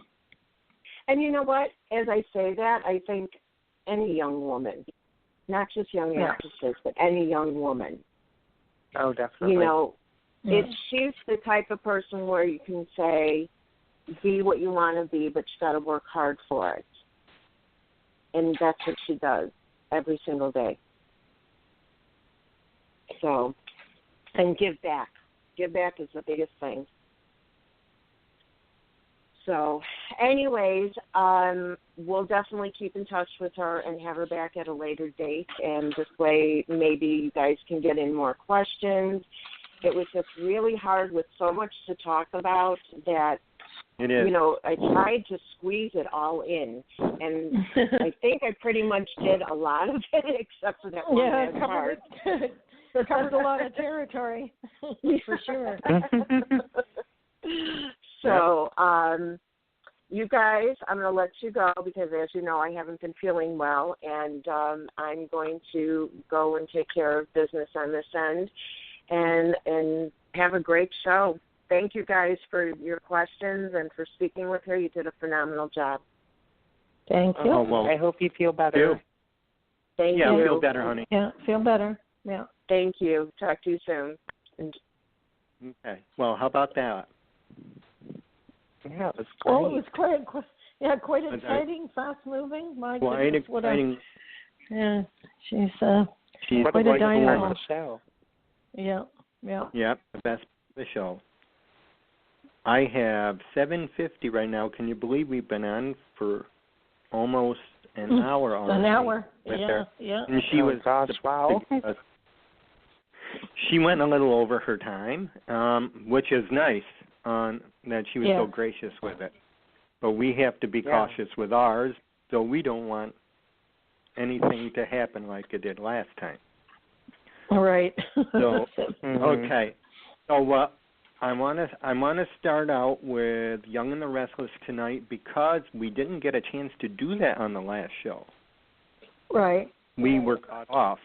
And you know what? As I say that, I think any young woman, not just young actresses, but any young woman. Oh, definitely. She's the type of person where you can say, be what you want to be, but you got to work hard for it. And that's what she does every single day. So, and give back. Give back is the biggest thing. So, anyways, we'll definitely keep in touch with her and have her back at a later date. And this way, maybe you guys can get in more questions. It was just really hard with so much to talk about that, it is. I tried to squeeze it all in. And I think I pretty much did a lot of it except for that one last part. It covered a lot of territory, for sure. So, you guys, I'm going to let you go because, as you know, I haven't been feeling well, and I'm going to go and take care of business on this end and have a great show. thank you guys for your questions and for speaking with her. You did a phenomenal job. Thank you. Oh, well, I hope you feel better. Thank you. Yeah, feel better, honey. Yeah, feel better. Yeah. Thank you. Talk to you soon. Okay. Well, how about that? Yeah, it was great. Well, it was quite exciting, fast-moving. My Quite goodness, exciting. Yeah, she's What quite a dynamo. on the show. Yeah. Yep, the best of the show. I have 7:50 right now. Can you believe we've been on for almost an hour already? An hour. With Yeah, her. yeah. And she was wow. She went a little over her time, which is nice. That she was so gracious with it. But we have to be cautious with ours, so we don't want anything to happen like it did last time. Right. So okay. So I want to start out with Young and the Restless tonight because we didn't get a chance to do that on the last show. Right. We were cut off.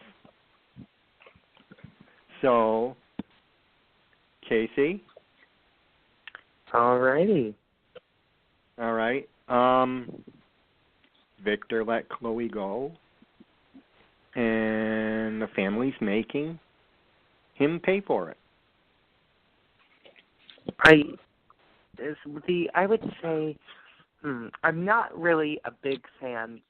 So, Casey. All righty. All right. Victor let Chloe go, and the family's making him pay for it. I would say I'm not really a big fan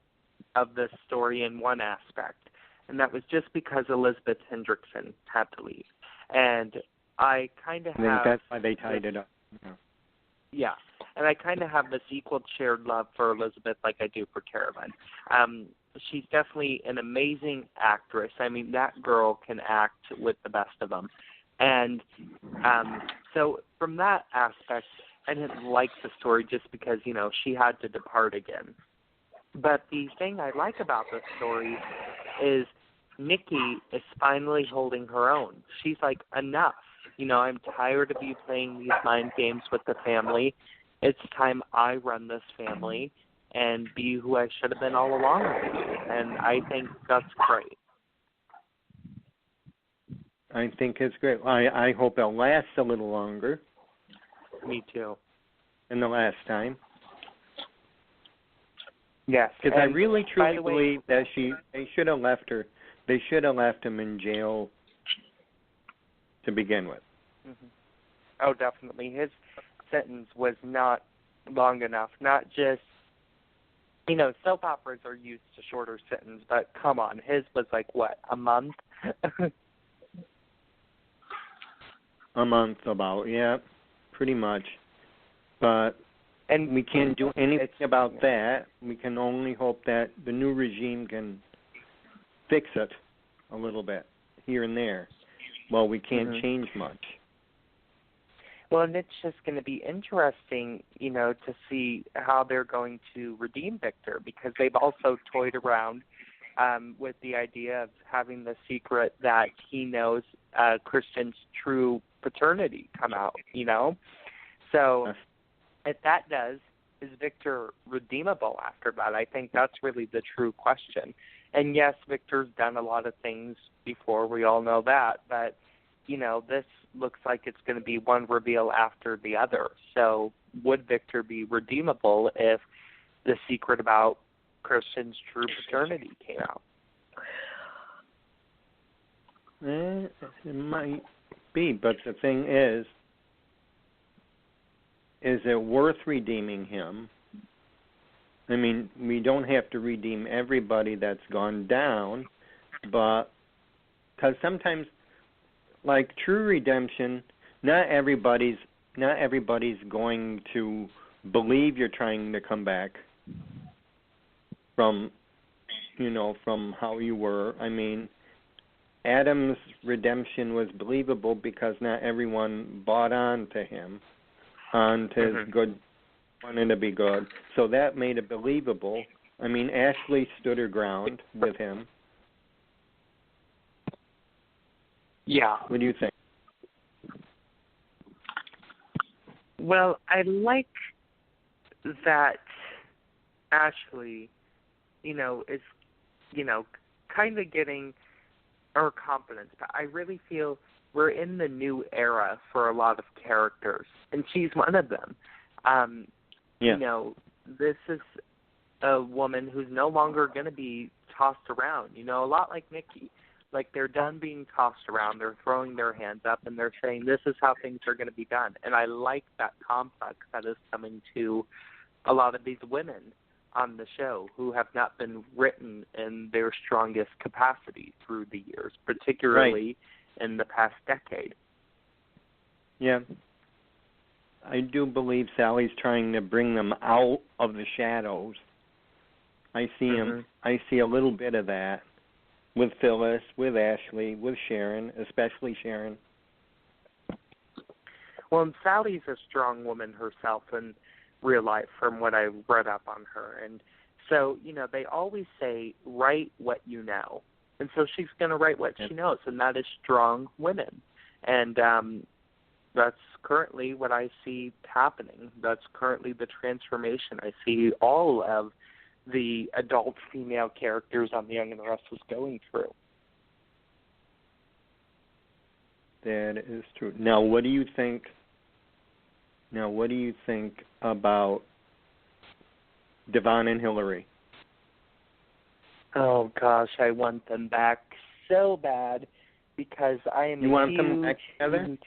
of this story in one aspect, and that was just because Elizabeth Hendrickson had to leave. And I kind of have... I think that's why they tied it up. Yeah, and I kind of have this equal shared love for Elizabeth like I do for Carolyn. She's definitely an amazing actress. I mean, that girl can act with the best of them. And so from that aspect, I didn't like the story just because, she had to depart again. But the thing I like about this story is Nikki is finally holding her own. She's like, enough. I'm tired of you playing these mind games with the family. It's time I run this family and be who I should have been all along with you. And I think that's great. I think it's great. I hope it'll last a little longer. Me too. Than the last time. Yes. Because I really truly believe that they should have left her. They should have left him in jail to begin with. Mm-hmm. Oh, definitely. His sentence was not long enough. Not just, soap operas are used to shorter sentence, but come on, his was like, what, a month? A month about, yeah, pretty much. But and we can't do anything about that. We can only hope that the new regime can fix it a little bit here and there. Well, we can't change much. Well, and it's just going to be interesting, to see how they're going to redeem Victor, because they've also toyed around with the idea of having the secret that he knows Christian's true paternity come out, So if that does, is Victor redeemable after that? I think that's really the true question. And yes, Victor's done a lot of things before. We all know that. But, this looks like it's going to be one reveal after the other. So would Victor be redeemable if the secret about Christian's true paternity came out? It might be, but the thing is it worth redeeming him? I mean, we don't have to redeem everybody that's gone down, but because sometimes, like true redemption, not everybody's going to believe you're trying to come back from how you were. I mean, Adam's redemption was believable because not everyone bought on to him, on to his good, wanting to be good. So that made it believable. I mean, Ashley stood her ground with him. Yeah. What do you think? Well, I like that Ashley, is, kind of getting her confidence. But I really feel we're in the new era for a lot of characters, and she's one of them. You know, this is a woman who's no longer going to be tossed around. You know, a lot like Nikki. Like, they're done being tossed around. They're throwing their hands up, and they're saying, this is how things are going to be done. And I like that complex that is coming to a lot of these women on the show who have not been written in their strongest capacity through the years, particularly in the past decade. Yeah. I do believe Sally's trying to bring them out of the shadows. I see I see a little bit of that with Phyllis, with Ashley, with Sharon, especially Sharon. Well, and Sally's a strong woman herself in real life from what I read up on her. And so, you know, they always say, write what you know. And so she's going to write what she knows, and that is strong women. And that's currently what I see happening. That's currently the transformation I see all of the adult female characters on The Young and the Restless going through. That is true. Now, what do you think? About Devon and Hillary? Oh gosh, I want them back so bad because I am. You want them back together?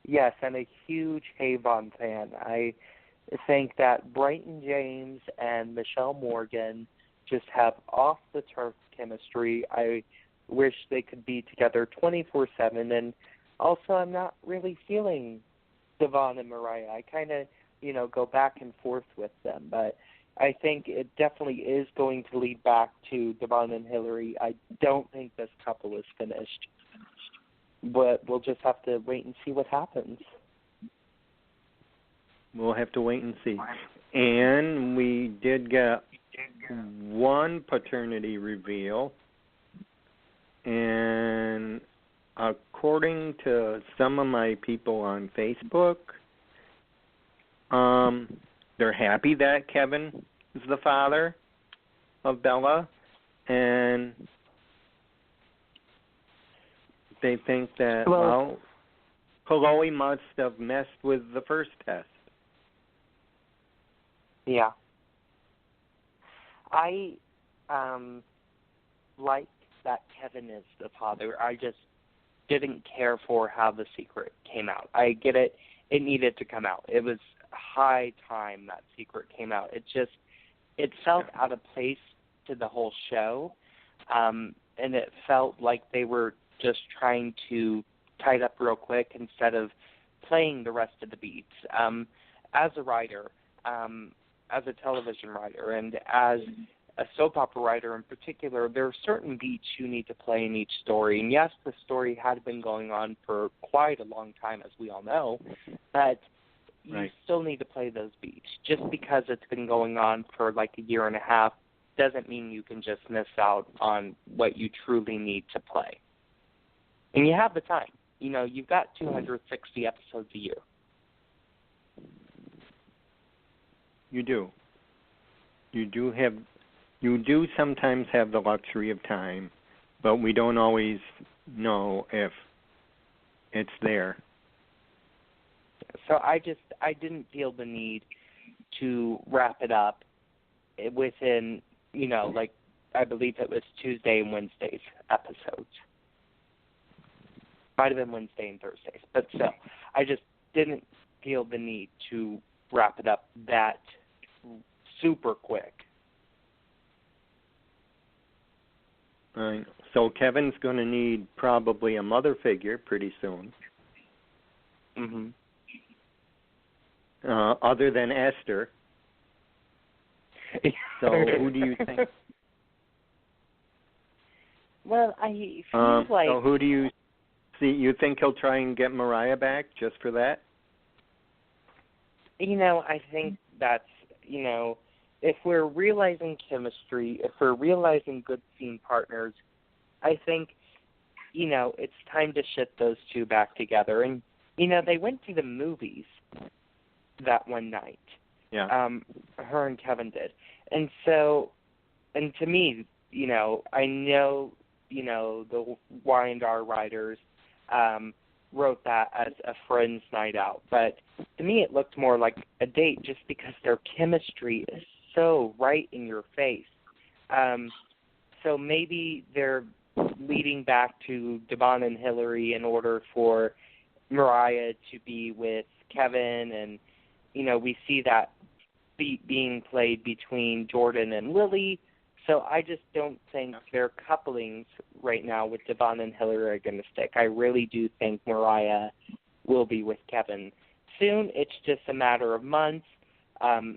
Yes, I'm a huge Havon fan. I think that Brighton James and Michelle Morgan just have off-the-turf chemistry. I wish they could be together 24/7. And also, I'm not really feeling Devon and Mariah. I kind of, go back and forth with them. But I think it definitely is going to lead back to Devon and Hillary. I don't think this couple is finished. But we'll just have to wait and see what happens. We'll have to wait and see. And we did get one paternity reveal. And according to some of my people on Facebook, they're happy that Kevin is the father of Bella. And they think that, Chloe must have messed with the first test. Yeah. I like that Kevin is the father. I just didn't care for how the secret came out. I get it. It needed to come out. It was high time that secret came out. It felt out of place to the whole show, and it felt like they were just trying to tie it up real quick instead of playing the rest of the beats. As a writer, as a television writer, and as a soap opera writer in particular, there are certain beats you need to play in each story. And yes, the story had been going on for quite a long time, as we all know, but you still need to play those beats. Just because it's been going on for like a year and a half doesn't mean you can just miss out on what you truly need to play. And you have the time. You've got 260 episodes a year. You do. You do sometimes have the luxury of time, but we don't always know if it's there. So I didn't feel the need to wrap it up within, I believe it was Tuesday and Wednesday's episodes. Might have been Wednesday and Thursdays, but still, I just didn't feel the need to wrap it up that super quick. All right. So Kevin's going to need probably a mother figure pretty soon. Mm-hmm. Other than Esther. So who do you think? Well, I feel like... So who do you see? You think he'll try and get Mariah back just for that? I think that's, if we're realizing chemistry, if we're realizing good scene partners, I think, it's time to ship those two back together. And, they went to the movies that one night. Yeah. Her and Kevin did. And so, and to me, I know, the Y&R writers wrote that as a friend's night out. But to me, it looked more like a date just because their chemistry is so right in your face. So maybe they're leading back to Devon and Hillary in order for Mariah to be with Kevin, and, we see that beat being played between Jordan and Lily. So I just don't think their couplings right now with Devon and Hillary are going to stick. I really do think Mariah will be with Kevin soon. It's just a matter of months.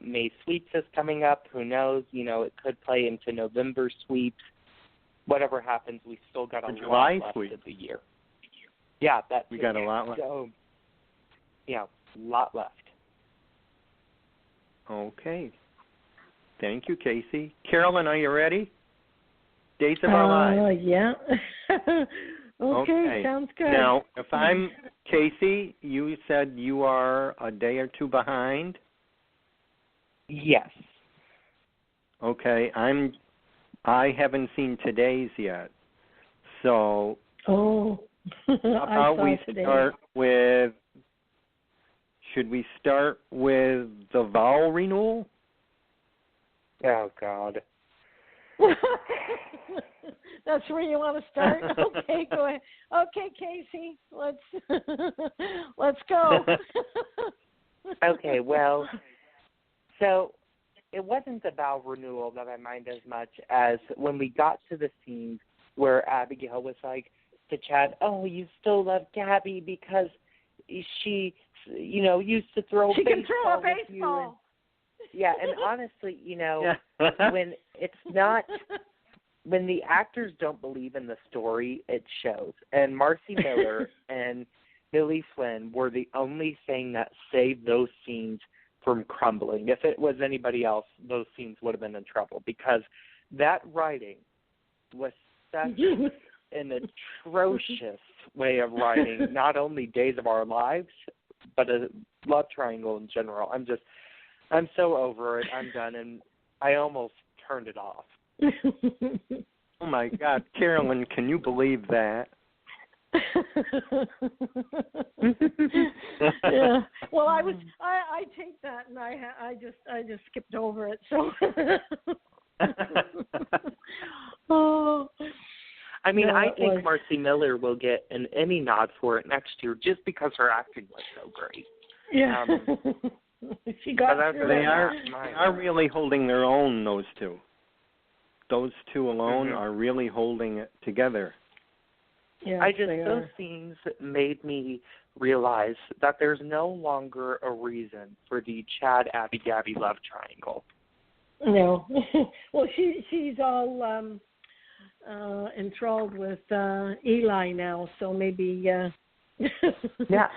May Sweeps is coming up. Who knows? It could play into November Sweeps. Whatever happens, we still got a lot left of the year. Yeah, we got a lot left. So, yeah, a lot left. Okay. Thank you, Casey. Carolyn, are you ready? Days of Our Lives. Yeah. Okay, sounds good. Now, if I'm Casey, you said you are a day or two behind? Yes. Okay, I haven't seen today's yet. So how about we start with, should we start with the vow renewal? Oh, God. That's where you want to start? Okay, go ahead. Okay, Casey, let's go. Okay, well, so it wasn't the vow renewal that I mind as much as when we got to the scene where Abigail was like to Chad, oh, you still love Gabby because she, used to throw she baseball can throw a with baseball. you. Yeah, and honestly, when it's not, when the actors don't believe in the story, it shows. And Marcy Miller and Billy Flynn were the only thing that saved those scenes from crumbling. If it was anybody else, those scenes would have been in trouble because that writing was such an atrocious way of writing not only Days of Our Lives, but a love triangle in general. I'm so over it. I'm done, and I almost turned it off. Oh, my God. Carolyn, can you believe that? Yeah. Well, I take that, and I just skipped over it. So. Oh. I mean, I think Marcy Miller will get an Emmy nod for it next year just because her acting was so great. Yeah. She got through they are really holding their own, those two. Those two alone are really holding it together. Yeah, those scenes made me realize that there's no longer a reason for the Chad, Abby, Gabby love triangle. No. Well, she's all enthralled with Eli now, so maybe yeah,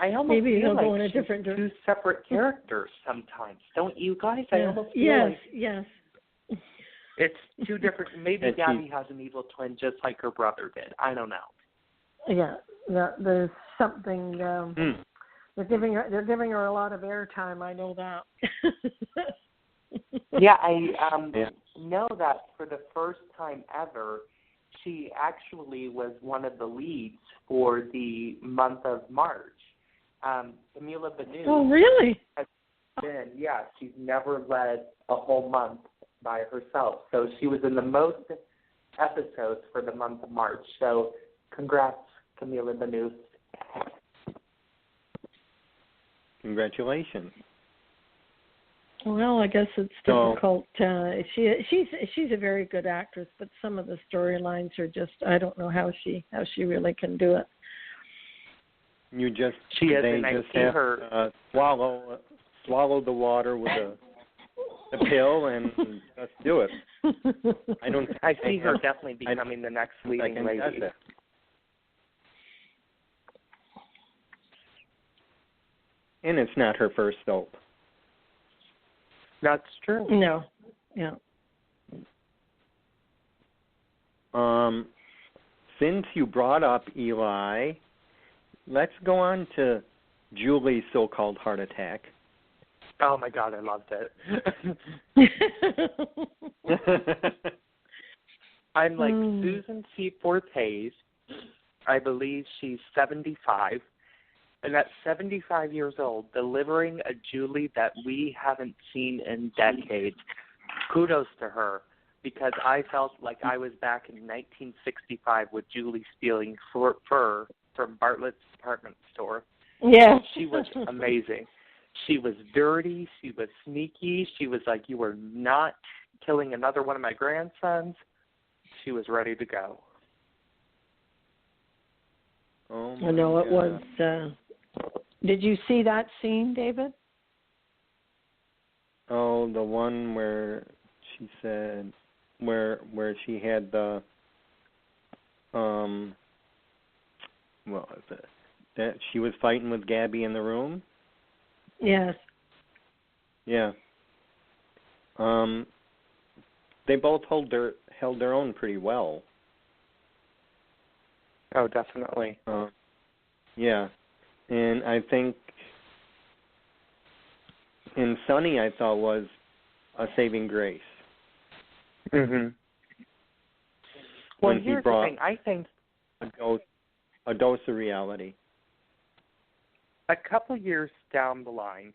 I almost maybe feel they'll go like in a different direction. Two separate characters sometimes, don't you guys? I almost feel like yes. It's two different. Maybe Gabby has an evil twin just like her brother did. I don't know. Yeah, there's something. They're giving her a lot of airtime. I know that. Yeah, I know that for the first time ever, she actually was one of the leads for the month of March. Camila Banu. Oh, really? Has been, she's never led a whole month by herself. So she was in the most episodes for the month of March. So congrats, Camila Banu. Congratulations. Well, I guess it's difficult. She's a very good actress, but some of the storylines are just, I don't know how she really can do it. They just have her swallow the water with a pill and just do it. I see her definitely becoming the next leading lady. And it's not her first soap. That's true. No. Yeah. Since you brought up Eli, let's go on to Julie's so-called heart attack. Oh, my God, I loved it. I'm like Susan C. Hayes I believe she's 75. And at 75 years old, delivering a Julie that we haven't seen in decades, kudos to her, because I felt like I was back in 1965 with Julie stealing fur from Bartlett's department store. Yeah. She was amazing. She was dirty. She was sneaky. She was like, you were not killing another one of my grandsons. She was ready to go. Oh, I know it God. was. Did you see that scene, David? Oh, the one where she said, where she had the, what was it? That she was fighting with Gabby in the room? Yes. Yeah. They both held their own pretty well. Oh, definitely. Yeah. And I think in Sunny, I thought was a saving grace. Mhm. Well, here's the thing. I think a dose of reality. A couple years down the line,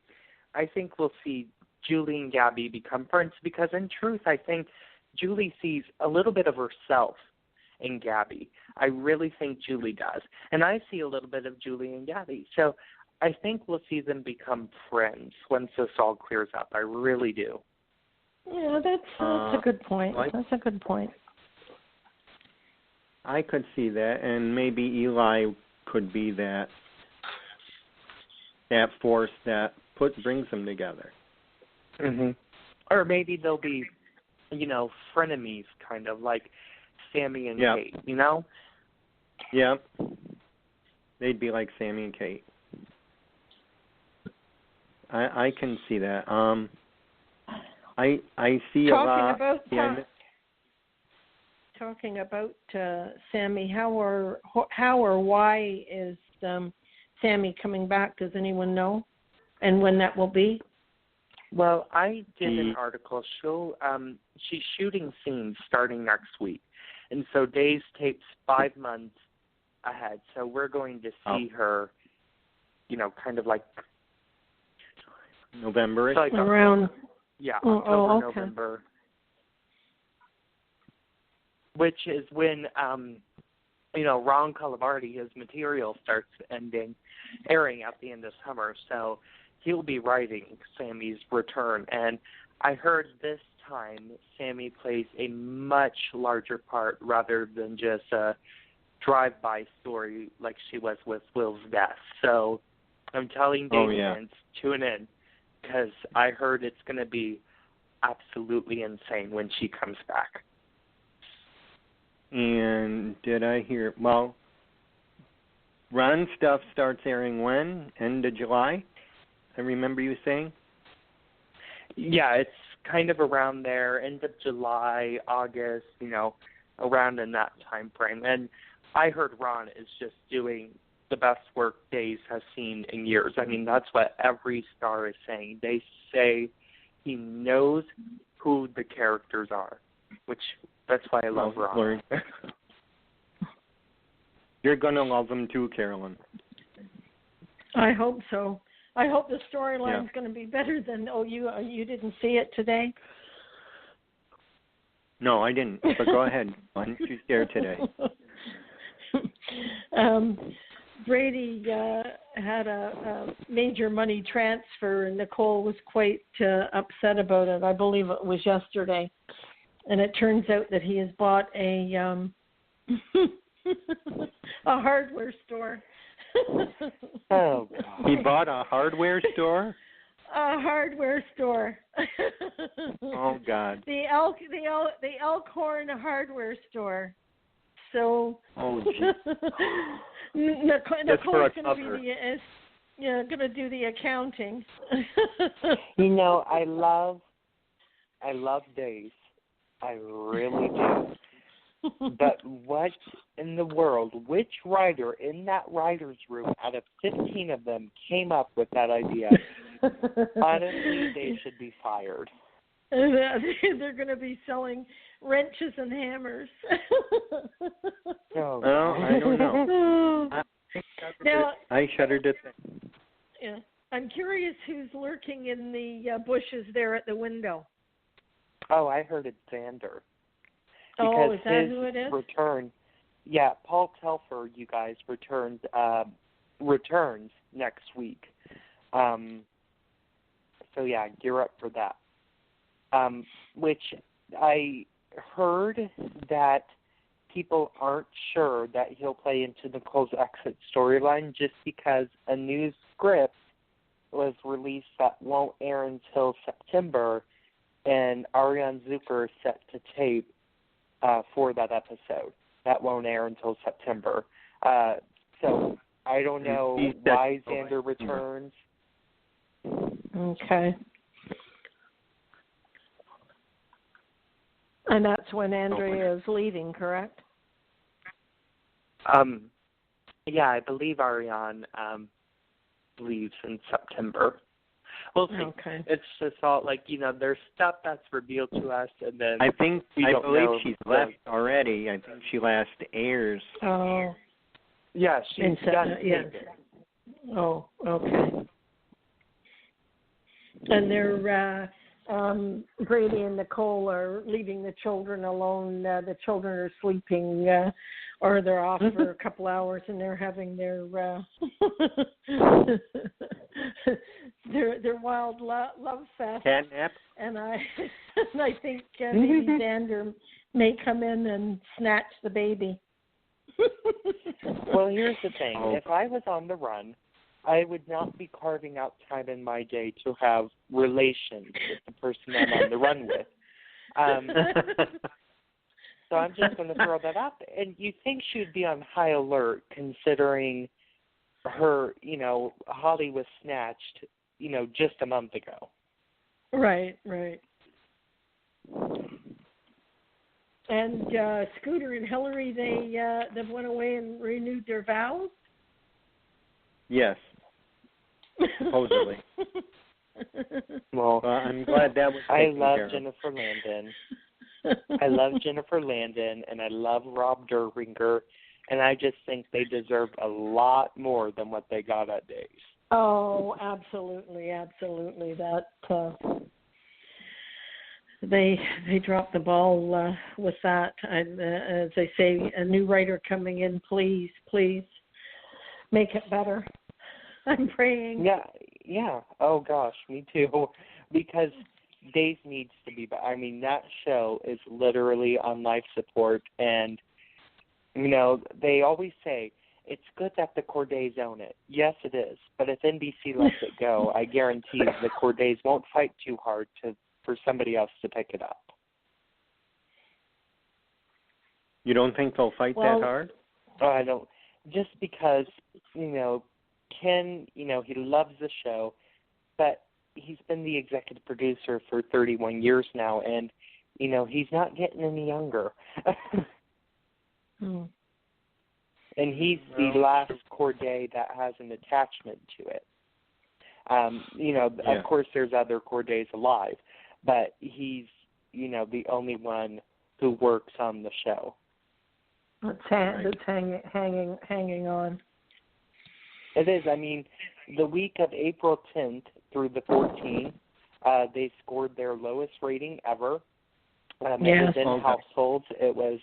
I think we'll see Julie and Gabby become friends because, in truth, I think Julie sees a little bit of herself in Gabby. I really think Julie does. And I see a little bit of Julie and Gabby. So I think we'll see them become friends once this all clears up. I really do. Yeah, that's a good point. That's a good point. I could see that, and maybe Eli could be that force that brings them together. Mhm. Or maybe they'll be, frenemies, kind of like Sammy and Kate. You know? Yeah. They'd be like Sammy and Kate. I can see that. I see Talking about Sammy, how or why is Sammy coming back? Does anyone know? And when that will be? Well, I did an article. She's shooting scenes starting next week. And so Days tapes 5 months ahead. So we're going to see her, kind of like November-ish? Like around... Yeah, October, okay. November. Which is when, Ron Calabardi, his material starts airing at the end of summer. So he'll be writing Sammy's return. And I heard this time Sammy plays a much larger part rather than just a drive-by story like she was with Will's death. So I'm telling David fans, tune in, because I heard it's going to be absolutely insane when she comes back. And did I hear, Ron's stuff starts airing when? End of July? I remember you saying? Yeah, it's kind of around there, end of July, August, around in that time frame. And I heard Ron is just doing the best work Days has seen in years. I mean, that's what every star is saying. They say he knows who the characters are, which that's why I love Ron. You're going to love them too, Carolyn. I hope so. I hope the storyline's going to be better than, you didn't see it today? No, I didn't, but go ahead. Why don't you share today? Brady had a major money transfer, and Nicole was quite upset about it. I believe it was yesterday. And it turns out that he has bought a a hardware store. Oh, God. He bought a hardware store? A hardware store. Oh, God. The Elkhorn hardware store. So. Oh, geez. Nicole's going to do the accounting. I love Days. I really do. But what in the world, which writer in that writer's room out of 15 of them came up with that idea? Honestly, they should be fired. They're going to be selling wrenches and hammers. Oh, well, I don't know. I shudder to think. Yeah. I'm curious who's lurking in the bushes there at the window. Oh, I heard it's Xander. Oh, is that his who it is? Return, yeah, Paul Telfer, you guys, returns next week. So, yeah, gear up for that. Which I heard that people aren't sure that he'll play into Nicole's exit storyline just because a new script was released that won't air until September, and Ariane Zucker is set to tape for that episode. That won't air until September. So I don't know why Xander returns. Okay. And that's when Andrea is leaving, correct? Yeah, I believe Ariane leaves in September. We'll see. Okay. It's just all there's stuff that's revealed to us, and then I believe she's left the, already. I think she last airs. Oh. Yeah, she's done. Yeah. Oh, okay. And they're Brady and Nicole are leaving the children alone. The children are sleeping, or they're off for a couple hours, and they're having their their wild love fest. Catnap. And I think maybe Xander may come in and snatch the baby. Well, here's the thing: if I was on the run, I would not be carving out time in my day to have relations with the person I'm on the run with. So I'm just going to throw that out there. And you think she would be on high alert considering her, Holly was snatched, just a month ago. Right. And Scooter and Hillary, they went away and renewed their vows? Yes. Supposedly. Well, I'm glad that was taken care of. Jennifer Landon. I love Jennifer Landon, and I love Rob Derringer, and I just think they deserved a lot more than what they got at Days. Oh, absolutely. That they dropped the ball with that. As they say, a new writer coming in, please make it better. I'm praying. Yeah. Oh, gosh, me too. Because Days needs to be back. I mean, that show is literally on life support. And, they always say, it's good that the Cordays own it. Yes, it is. But if NBC lets it go, I guarantee the Cordays won't fight too hard for somebody else to pick it up. You don't think they'll fight that hard? I don't. Just because, Ken, he loves the show, but he's been the executive producer for 31 years now, and, he's not getting any younger. And he's the last Corday that has an attachment to it. Of course there's other Cordays alive, but he's, the only one who works on the show. That's hanging on. It is. I mean, the week of April 10th through the 14th, they scored their lowest rating ever. Within households, it was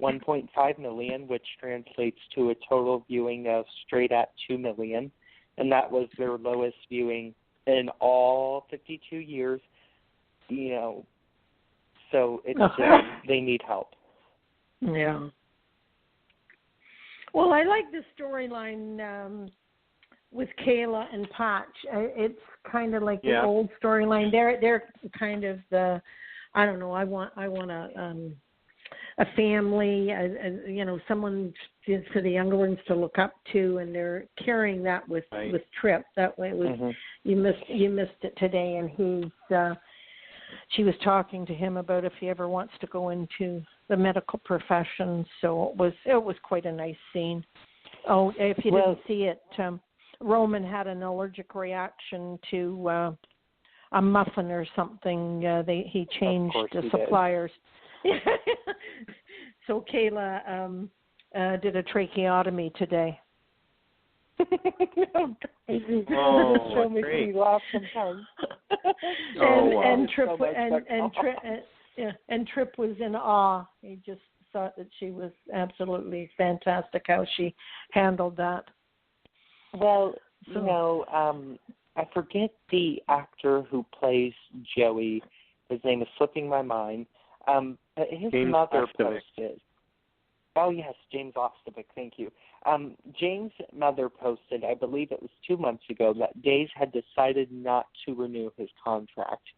1.5 million, which translates to a total viewing of straight at 2 million. And that was their lowest viewing in all 52 years. So it's they need help. Yeah. Well, I like the storyline with Kayla and Patch. It's kind of like the old storyline. They're kind of the, I don't know. I want a family, someone for the younger ones to look up to, and they're carrying that with Tripp. That way, it was you missed it today, and she was talking to him about if he ever wants to go into the medical profession. So it was quite a nice scene. Oh, if you didn't see it, Roman had an allergic reaction to a muffin or something. He changed the suppliers. So Kayla did a tracheotomy today. Oh, the show makes great. me laugh sometimes. And Trip was in awe. He just thought that she was absolutely fantastic how she handled that. Well, So, I forget the actor who plays Joey. His name is slipping my mind. But his James mother Ostovic. posted. Oh, yes, James Ostovic, thank you. James' mother posted, I believe it was 2 months ago, that Days had decided not to renew his contract.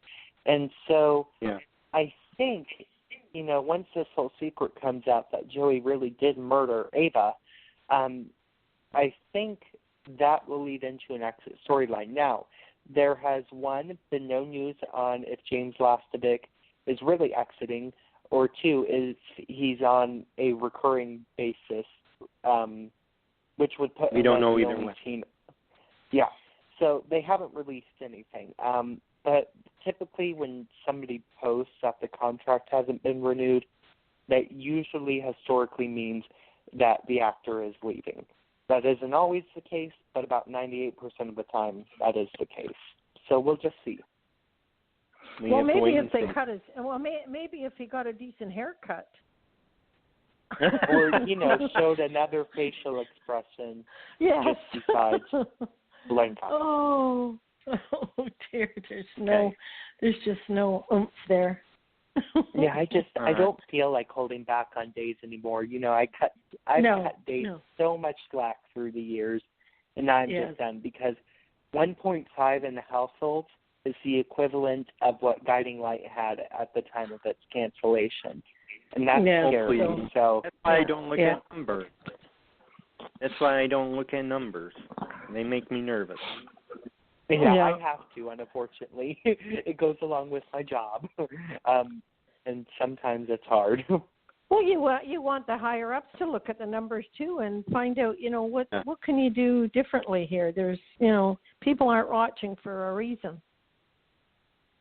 And so Yeah. I think, once this whole secret comes out that Joey really did murder Ava, I think that will lead into an exit storyline. Now, there has, one, been no news on if James Ostovic is really exiting, or two, is he's on a recurring basis, which would put We him don't as know the either only way. team. Yeah, so they haven't released anything. But typically when somebody posts that the contract hasn't been renewed, that usually historically means that the actor is leaving. That isn't always the case, but about 98% of the time that is the case. So we'll just see. well, maybe if they cut his, maybe if he got a decent haircut. Or, showed another facial expression Yes. just besides blank eye. Oh dear, there's just no oomph there. Yeah, I don't feel like holding back on Days anymore. I've cut Days so much slack through the years, and I'm just done, because 1.5 in the household is the equivalent of what Guiding Light had at the time of its cancellation, and that's scary. So that's why I don't look at numbers. That's why I don't look at numbers. They make me nervous. Yeah, I have to, unfortunately. It goes along with my job. And sometimes it's hard. Well, you want the higher ups to look at the numbers too and find out, what can you do differently here? There's, people aren't watching for a reason.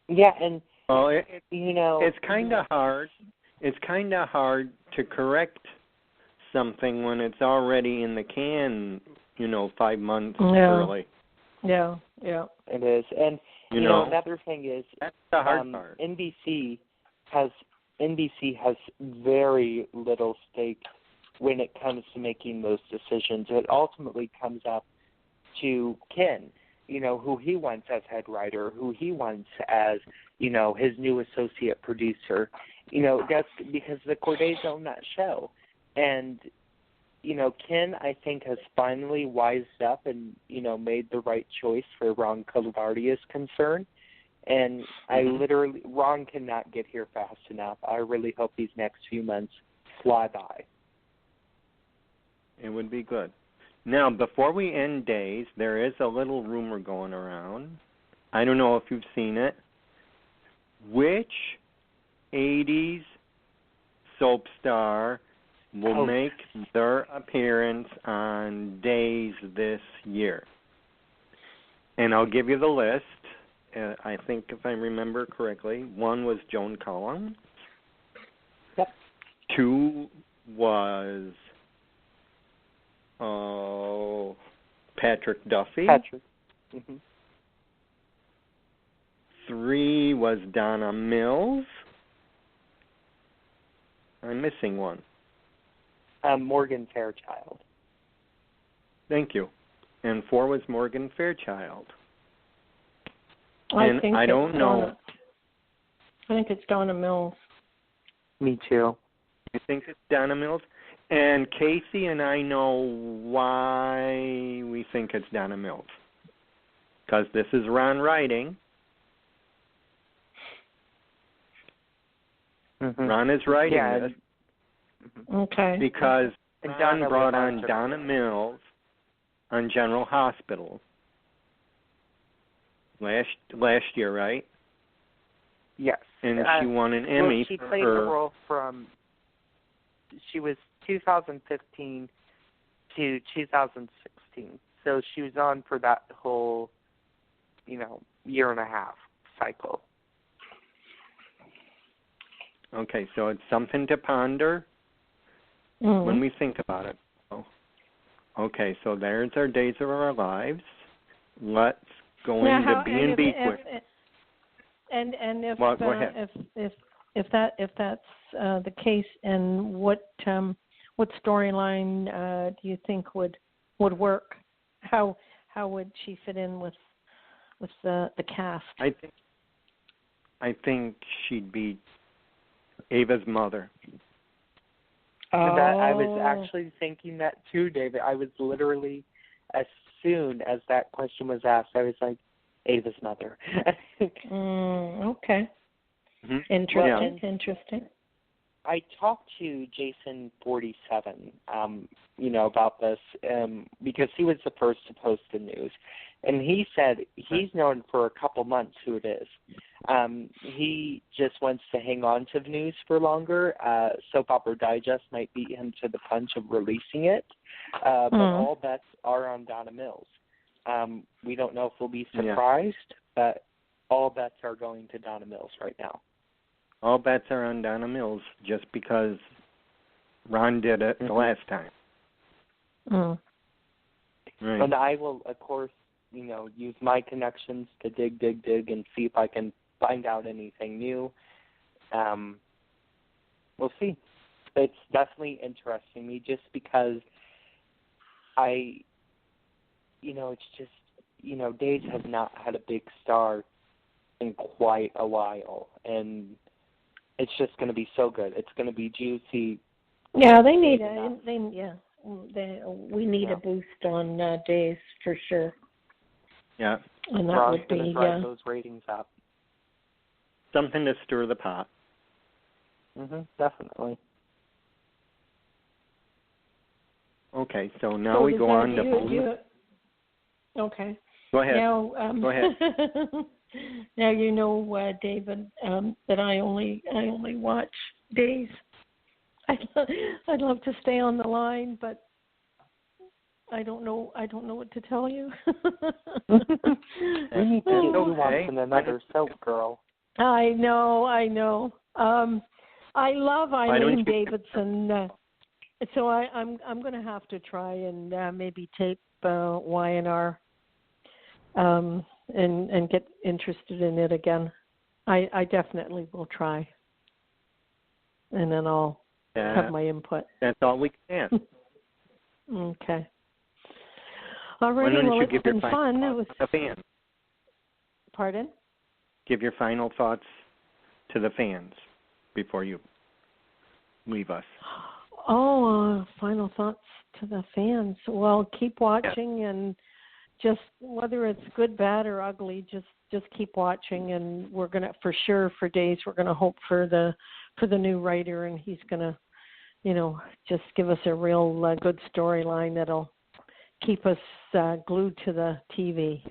Yeah, and it's kind of hard. It's kind of hard to correct something when it's already in the can, 5 months early. Yeah. It is. And another thing is that's the hard part. NBC has very little stake when it comes to making those decisions. It ultimately comes up to Ken, who he wants as head writer, who he wants as, his new associate producer. That's because the Cordays own that show. And, Ken, I think, has finally wised up and, made the right choice where Ron Colardi is concerned. And Ron cannot get here fast enough. I really hope these next few months fly by. It would be good. Now, before we end Days, there is a little rumor going around. I don't know if you've seen it. Which 80s soap star will make their appearance on Days this year? And I'll give you the list. I think, if I remember correctly, 1 was Joan Collins. Yep. 2 was Patrick Duffy. Mm-hmm. 3 was Donna Mills. I'm missing one. Morgan Fairchild. Thank you. And 4 was Morgan Fairchild. I don't know. I think it's Donna Mills. Me too. You think it's Donna Mills? And Casey and I know why we think it's Donna Mills. Because this is Ron writing. Mm-hmm. Ron is writing this. Okay. Because Ron Donna brought on Donna Mills on General Hospital last year, right? Yes. And she won an Emmy she for played her. the role she was 2015 to 2016. So she was on for that whole, year and a half cycle. Okay, so it's something to ponder when we think about it. Okay, so there's our days of our lives. Let's go into B&B quick. And if Go ahead. if that's the case, and what storyline do you think would work? How would she fit in with the cast? I think she'd be Ava's mother. I was actually thinking that too, David. I was literally, as soon as that question was asked, I was like, Ava's mother. Okay. Mm-hmm. Interesting. Interesting. I talked to Jason47, about this because he was the first to post the news, and he said he's known for a couple months who it is. He just wants to hang on to the news for longer. Soap Opera Digest might beat him to the punch of releasing it, but all bets are on Donna Mills. We don't know if we'll be surprised, but all bets are going to Donna Mills right now. All bets are on Donna Mills just because Ron did it the last time. Mm. Right. And I will, of course, use my connections to dig and see if I can find out anything new. We'll see. It's definitely interesting me just because it's just, Days has not had a big star in quite a while, and it's just going to be so good. It's going to be juicy. Yeah, they need we need a boost on Days for sure. Yeah, and that would be drive those ratings up. Something to stir the pot. Definitely. Okay, so now we go on to. Okay. Go ahead. Now, go ahead. Now David, that I only watch Days. I'd love to stay on the line, but I don't know what to tell you. We need to get you on another soap, girl. I know. I love Eileen Davidson, so I'm going to have to try and maybe tape Y&R and get interested in it again. I definitely will try, and then I'll have my input. That's all we can. Okay. All right. Well, it's been fun. It was the fans. Pardon? Give your final thoughts to the fans before you leave us. Final thoughts to the fans. Well, keep watching, and just whether it's good, bad, or ugly, just keep watching. And we're gonna, for sure, for Days, we're gonna hope for the new writer, and he's gonna, just give us a real good storyline that'll keep us glued to the TV.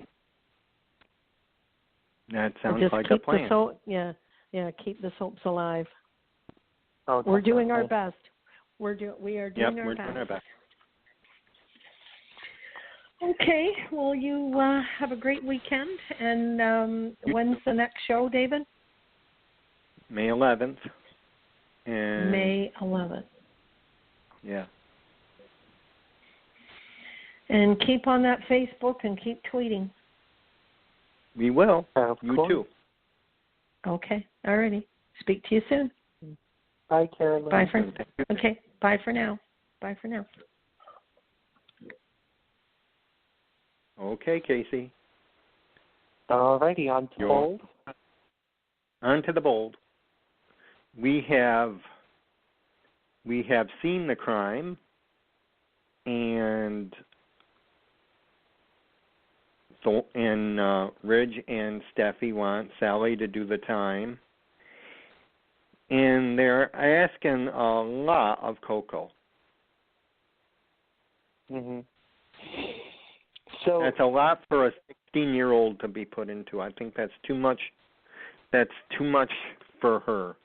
That sounds like a plan. Keep the soaps alive. Oh, we're doing our best. We are doing our best. Doing our best. Okay. Well, you have a great weekend. And when's the next show, David? May 11th. May 11th. Yeah. And keep on that Facebook and keep tweeting. We will. You too. Okay. All righty. Speak to you soon. Bye, Carolyn. Bye for Okay. Bye for now. Bye for now. Okay, Casey. All righty. On to Bold. On to the Bold. We have seen the crime, and Ridge and Steffi want Sally to do the time, and they're asking a lot of Coco. So that's a lot for a 16-year-old to be put into. I think that's too much. That's too much for her.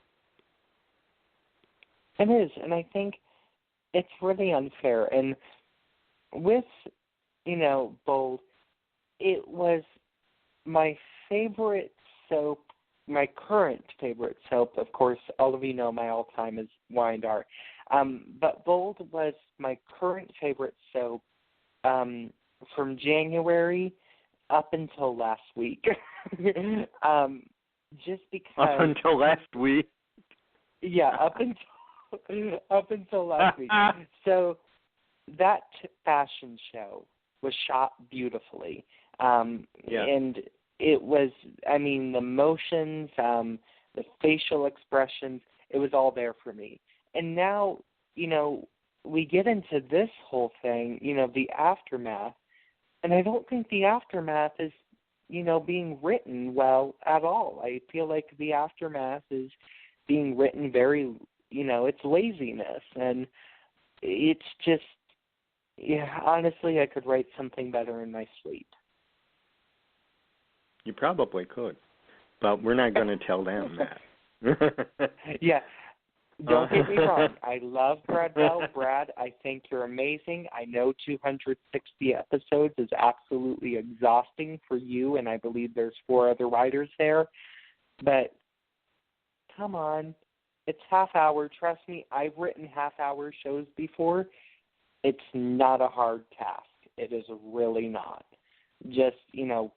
It is, and I think it's really unfair. And with, Bold, it was my favorite soap, my current favorite soap. Of course, all of you know my all-time is Y&R. But Bold was my current favorite soap from January up until last week. Just because. Up until last week? Yeah, up until last week. So that fashion show was shot beautifully. And it was, I mean, the motions, the facial expressions, it was all there for me. And now, you know, we get into this whole thing, you know, the aftermath, and I don't think the aftermath is, you know, being written well at all. I feel like the aftermath is being written very, you know, it's laziness, and it's just, yeah, honestly, I could write something better in my sleep. You probably could, but we're not going to tell them that. Yeah. Don't get me wrong. I love Brad Bell. Brad, I think you're amazing. I know 260 episodes is absolutely exhausting for you, and I believe there's 4 other writers there. But come on. It's half-hour. Trust me, I've written half-hour shows before. It's not a hard task. It is really not. Just, you know,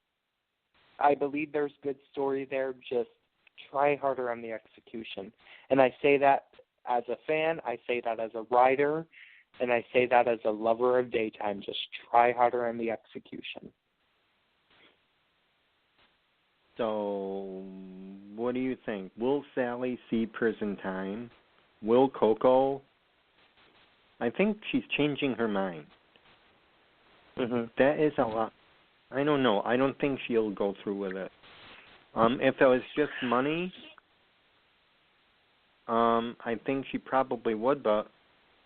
I believe there's good story there. Just try harder on the execution. And I say that as a fan, I say that as a writer, and I say that as a lover of daytime. Just try harder on the execution. So, what do you think? Will Sally see prison time? Will Coco? I think she's changing her mind. Mm-hmm. That is a lot. I don't know. I don't think she'll go through with it. If it was just money, I think she probably would, but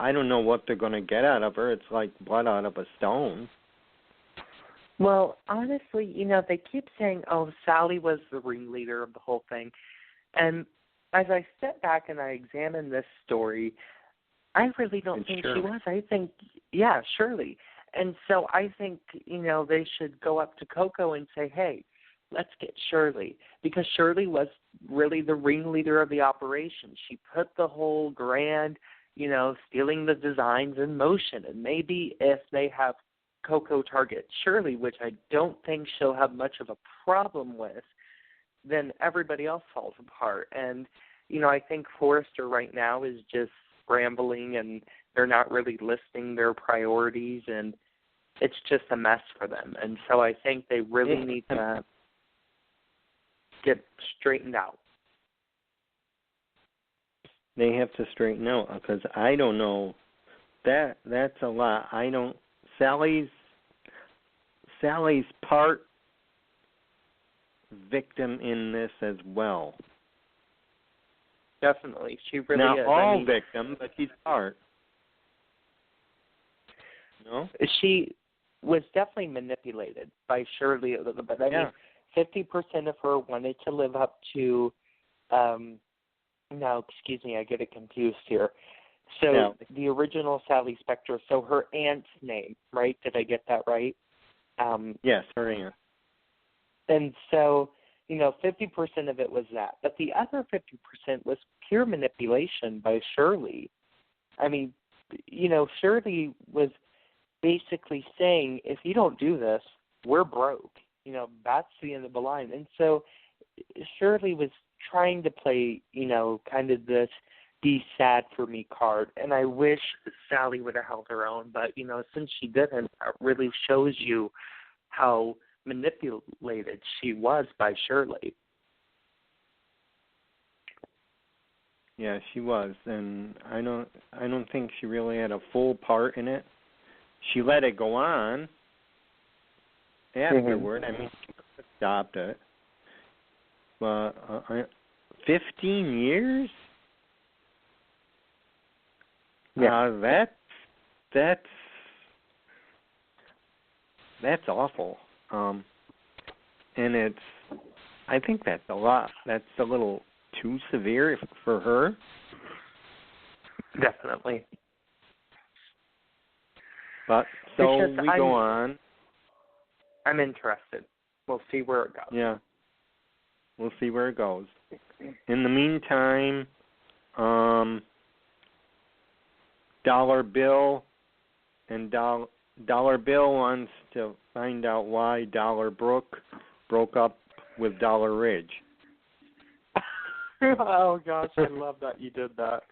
I don't know what they're going to get out of her. It's like blood out of a stone. Well, honestly, you know, they keep saying, oh, Sally was the ringleader of the whole thing. And as I step back and I examine this story, I really don't think she was. I think, yeah, Shirley. And so I think, you know, they should go up to Coco and say, hey, let's get Shirley, because Shirley was really the ringleader of the operation. She put the whole grand, you know, stealing the designs in motion. And maybe if they have Coco target Shirley, which I don't think she'll have much of a problem with, then everybody else falls apart. And, you know, I think Forrester right now is just scrambling, and they're not really listing their priorities, and it's just a mess for them. And so I think they really need to get straightened out. They have to straighten out, because I don't know. That's a lot. I don't. Sally's part victim in this as well. Definitely. She really not is. all victim, but she's part. No? She was definitely manipulated by Shirley a little bit. I mean, 50% of her wanted to live up to, no, excuse me, I get it confused here. So the original Sally Spectre, so her aunt's name, right? Did I get that right? Yes, her aunt. And so, you know, 50% of it was that. But the other 50% was pure manipulation by Shirley. I mean, you know, Shirley was basically saying, if you don't do this, we're broke. You know, that's the end of the line. And so Shirley was trying to play, you know, kind of this be sad for me card. And I wish Sally would have held her own. But, you know, since she didn't, it really shows you how manipulated she was by Shirley. Yeah, she was, and I don't think she really had a full part in it. She let it go on afterward. I mean, she could have stopped it. But 15 years? Yeah. That's awful. And I think that's a lot. That's a little too severe for her. Definitely. But so we go on. I'm interested. We'll see where it goes. Yeah. We'll see where it goes. In the meantime, Dollar Bill and Dollar Bill wants to find out why Dollar Brooke broke up with Dollar Ridge. Oh, gosh, I love that you did that.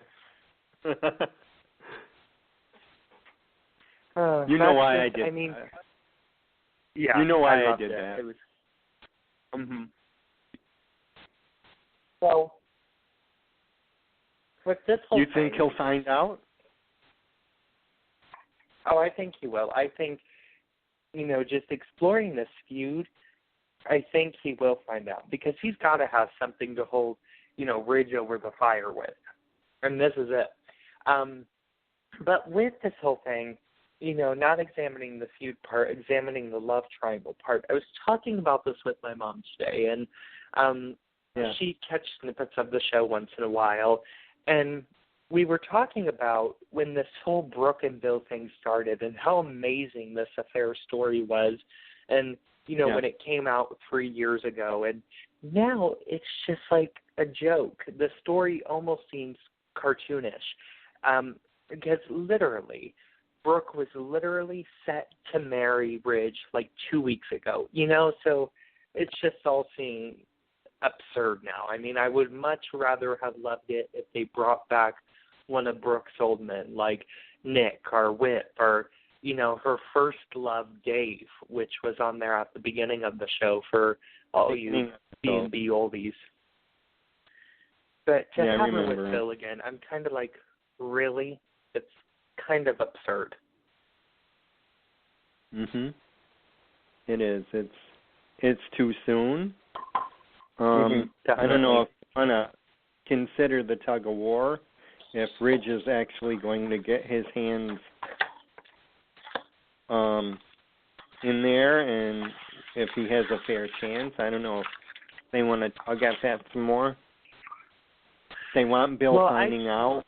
You know why I did that. Yeah, you know why I did it. that. It was, So, with this whole You think he'll find out? Oh, I think he will. I think, just exploring this feud, I think he will find out because he's got to have something to hold, Ridge over the fire with. And this is it. But with this whole thing, not examining the feud part, examining the love triangle part, I was talking about this with my mom today, and she catches snippets of the show once in a while, and we were talking about when this whole Brooke and Bill thing started and how amazing this affair story was, and, when it came out 3 years ago, and now it's just like a joke. The story almost seems cartoonish, because literally, Brooke was literally set to marry Ridge like 2 weeks ago, so it's just all seeming absurd now. I mean, I would much rather have loved it if they brought back one of Brooke's old men like Nick or Whip or, her first love, Dave, which was on there at the beginning of the show for all you B&B oldies. But to have her with Bill again, I'm kind of like, really? It's kind of absurd. It is. It's too soon. I don't know if you want to consider the tug of war, if Ridge is actually going to get his hands in there, and if he has a fair chance. I don't know if they want to tug at that some more. They want Bill finding out.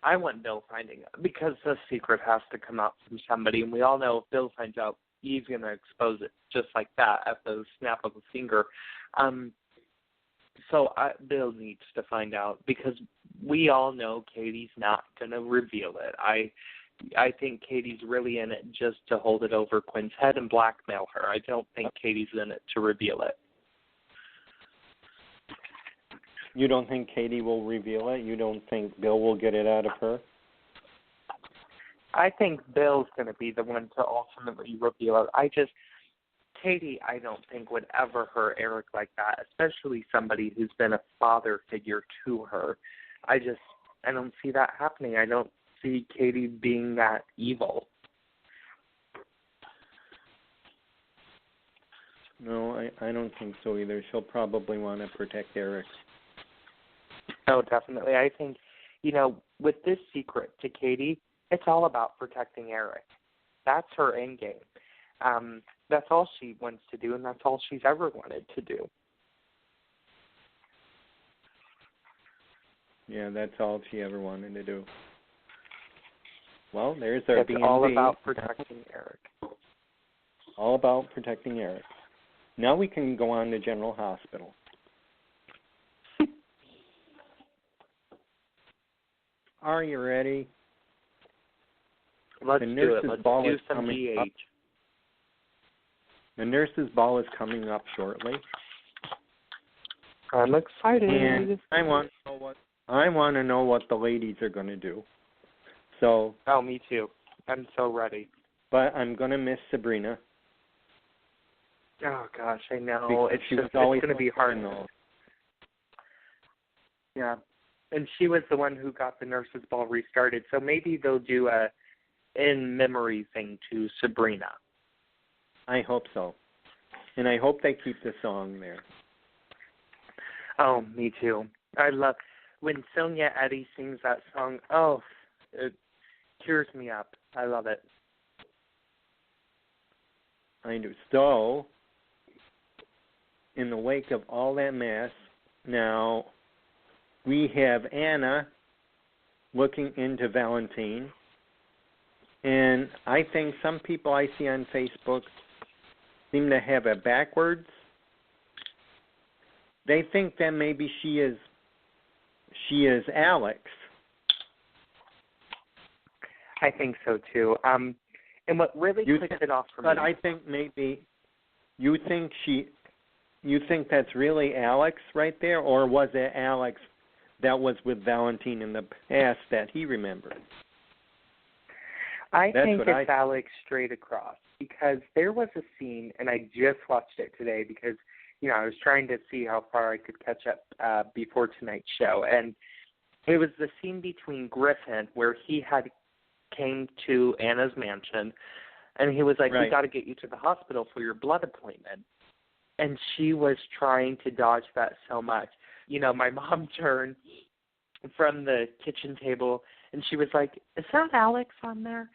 I want Bill finding out because the secret has to come out from somebody, and we all know if Bill finds out, he's going to expose it just like that at the snap of a finger. So Bill needs to find out because we all know Katie's not going to reveal it. I think Katie's really in it just to hold it over Quinn's head and blackmail her. I don't think Katie's in it to reveal it. You don't think Katie will reveal it? You don't think Bill will get it out of her? I think Bill's going to be the one to ultimately reveal it. Katie, I don't think would ever hurt Eric like that, especially somebody who's been a father figure to her. I don't see that happening. I don't see Katie being that evil. No, I don't think so either. She'll probably want to protect Eric. Oh, definitely. I think, with this secret to Katie, it's all about protecting Eric. That's her end game. That's all she wants to do, and that's all she's ever wanted to do. Yeah, that's all she ever wanted to do. Well, there's our It's B&B. all about protecting Eric. All about protecting Eric. Now we can go on to General Hospital. Are you ready? Let's do it. Let's do some GH. The nurse's ball is coming up shortly. I'm excited. And I want to know what the ladies are going to do. So. Oh, me too. I'm so ready. But I'm going to miss Sabrina. Oh gosh, I know. It's going to be hard. Yeah. And she was the one who got the nurse's ball restarted. So maybe they'll do a in memory thing to Sabrina. I hope so. And I hope they keep the song there. Oh, me too. I love when Sonia Eddy sings that song. Oh, it cheers me up. I love it. I do. So, in the wake of all that mess, now we have Anna looking into Valentine. And I think some people I see on Facebook seem to have it backwards. They think that maybe she is Alex. I think so too. And what really puts it off for me. But I think maybe you think that's really Alex right there, or was it Alex that was with Valentine in the past that he remembered? I think it's Alex straight across, because there was a scene, and I just watched it today because, I was trying to see how far I could catch up before tonight's show, and it was the scene between Griffin where he had came to Anna's mansion, and he was like, we got to get you to the hospital for your blood appointment. And she was trying to dodge that so much. My mom turned from the kitchen table, and she was like, is that Alex on there?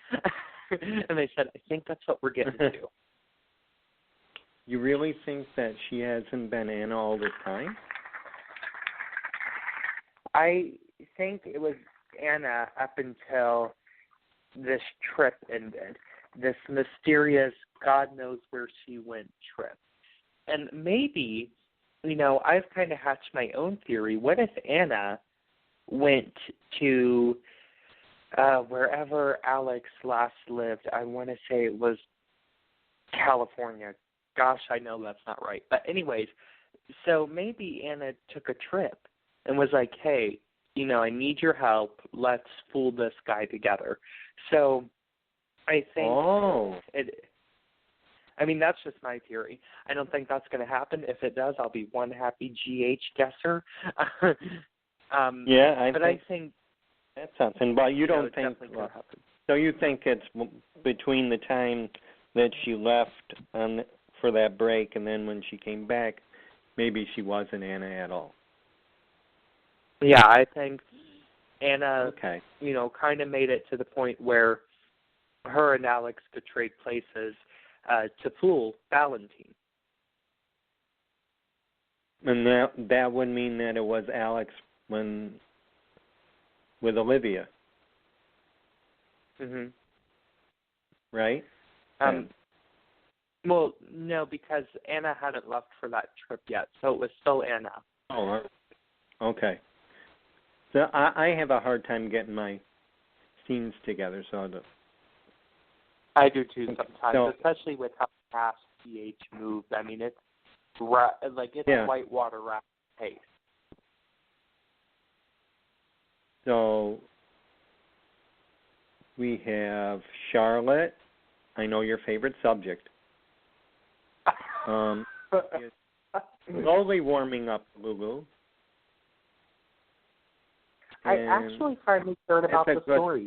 And they said, I think that's what we're getting to. You really think that she hasn't been Anna all this time? I think it was Anna up until this trip ended, this mysterious God knows where she went trip. And maybe, I've kind of hatched my own theory. What if Anna went to wherever Alex last lived? I want to say it was California. Gosh, I know that's not right. But anyways, so maybe Anna took a trip and was like, hey, I need your help. Let's fool this guy together. So I think that's just my theory. I don't think that's going to happen. If it does, I'll be one happy GH guesser. I think that's something. But you don't think happen. So you think it's between the time that she left for that break and then when she came back, maybe she wasn't Anna at all. Yeah, I think Anna, kind of made it to the point where her and Alex could trade places to fool Valentine. And that would mean that it was Alex with Olivia. Mhm. Right? Well, no, because Anna hadn't left for that trip yet, so it was still Anna. Oh, okay. So I have a hard time getting my scenes together, so I do too sometimes, especially with how fast GH moved. I mean, it's whitewater rapid pace. So we have Charlotte. I know your favorite subject. Slowly warming up, Lulu. I actually finally cared about the story.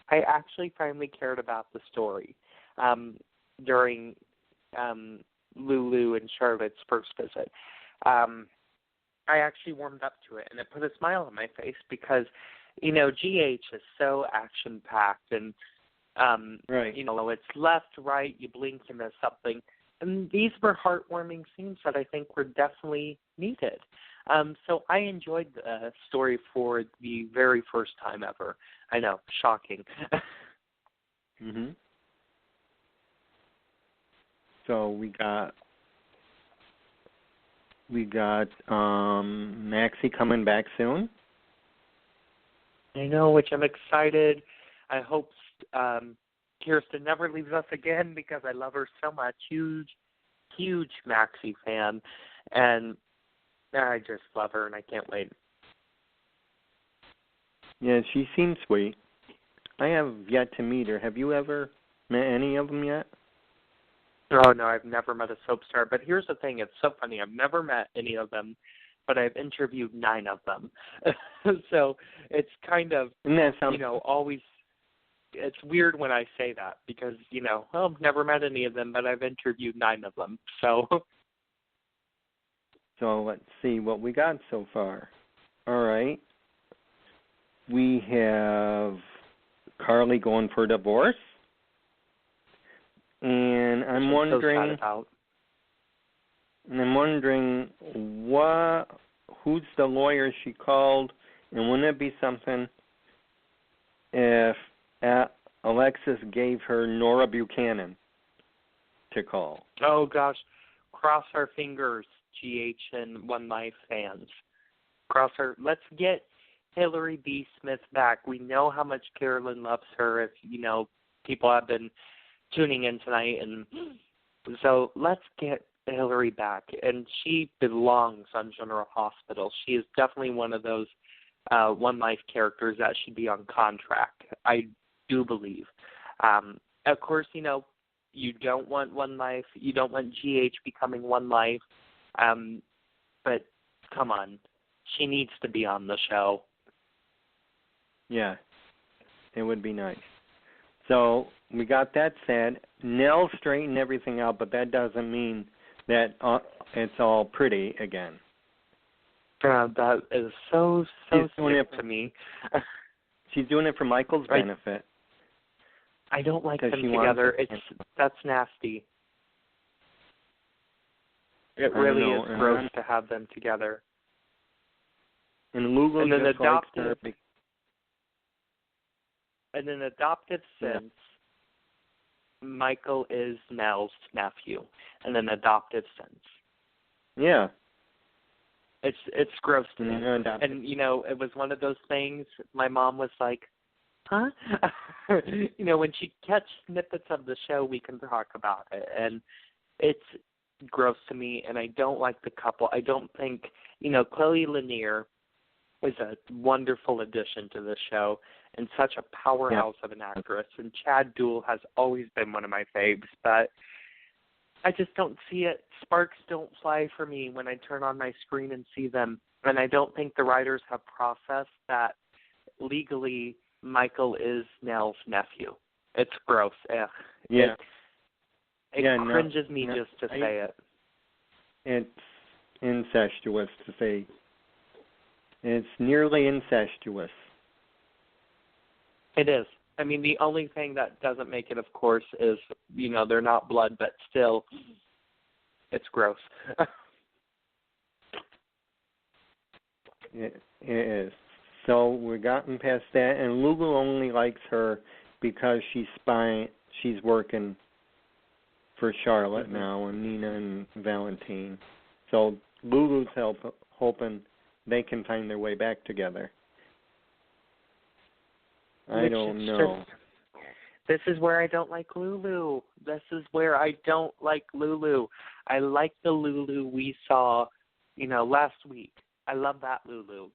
I actually finally cared about the story during Lulu and Charlotte's first visit. I actually warmed up to it, and it put a smile on my face because, GH is so action-packed, and, it's left, right, you blink, you miss something. And these were heartwarming scenes that I think were definitely needed. So I enjoyed the story for the very first time ever. I know, shocking. Mhm. So we got Maxie coming back soon. I know, which I'm excited. I hope Kirsten never leaves us again because I love her so much. Huge Maxie fan, and I just love her, and I can't wait. Yeah, she seems sweet. I have yet to meet her. Have you ever met any of them yet? Oh, no, I've never met a soap star. But here's the thing. It's so funny. I've never met any of them, but I've interviewed 9 of them. So it's kind of, always, it's weird when I say that because, I've never met any of them, but I've interviewed 9 of them. So let's see what we got so far. All right. We have Carly going for divorce. And I'm wondering who's the lawyer she called, and wouldn't it be something if Alexis gave her Nora Buchanan to call? Oh gosh, cross our fingers, GH and One Life fans. Let's get Hillary B. Smith back. We know how much Carolyn loves her, if, people have been tuning in tonight. And so let's get Hillary back. And she belongs on General Hospital. She is definitely one of those One Life characters that should be on contract, I do believe. Of course, you don't want One Life. You don't want GH becoming One Life. But come on. She needs to be on the show. Yeah, it would be nice. So we got that said. Nell straightened everything out, but that doesn't mean that it's all pretty again. That is so sick to me. She's doing it for Michael's benefit. I don't like them together. That's nasty. It really is gross to have them together. And Lulu in an just adoptive, in an adoptive sense, Michael is Nell's nephew. In an adoptive sense. Yeah. It's gross to me. And it was one of those things. My mom was like, "Huh?" When she catch snippets of the show, we can talk about it, and it's gross to me. And I don't like the couple. I don't think Chloe Lanier is a wonderful addition to the show and such a powerhouse of an actress. And Chad Duell has always been one of my faves, but I just don't see it. Sparks don't fly for me when I turn on my screen and see them. And I don't think the writers have processed that legally Michael is Nell's nephew. It's gross. Ugh. Yeah. It cringes me just to say it. It's incestuous to say. It's nearly incestuous. It is. I mean, the only thing that doesn't make it, of course, is, they're not blood, but still, it's gross. It is. So we've gotten past that, and Lulu only likes her because she's working for Charlotte now, and Nina and Valentine. So Lulu's hoping they can find their way back together. I don't know. This is where I don't like Lulu. This is where I don't like Lulu. I like the Lulu we saw, last week. I love that Lulu.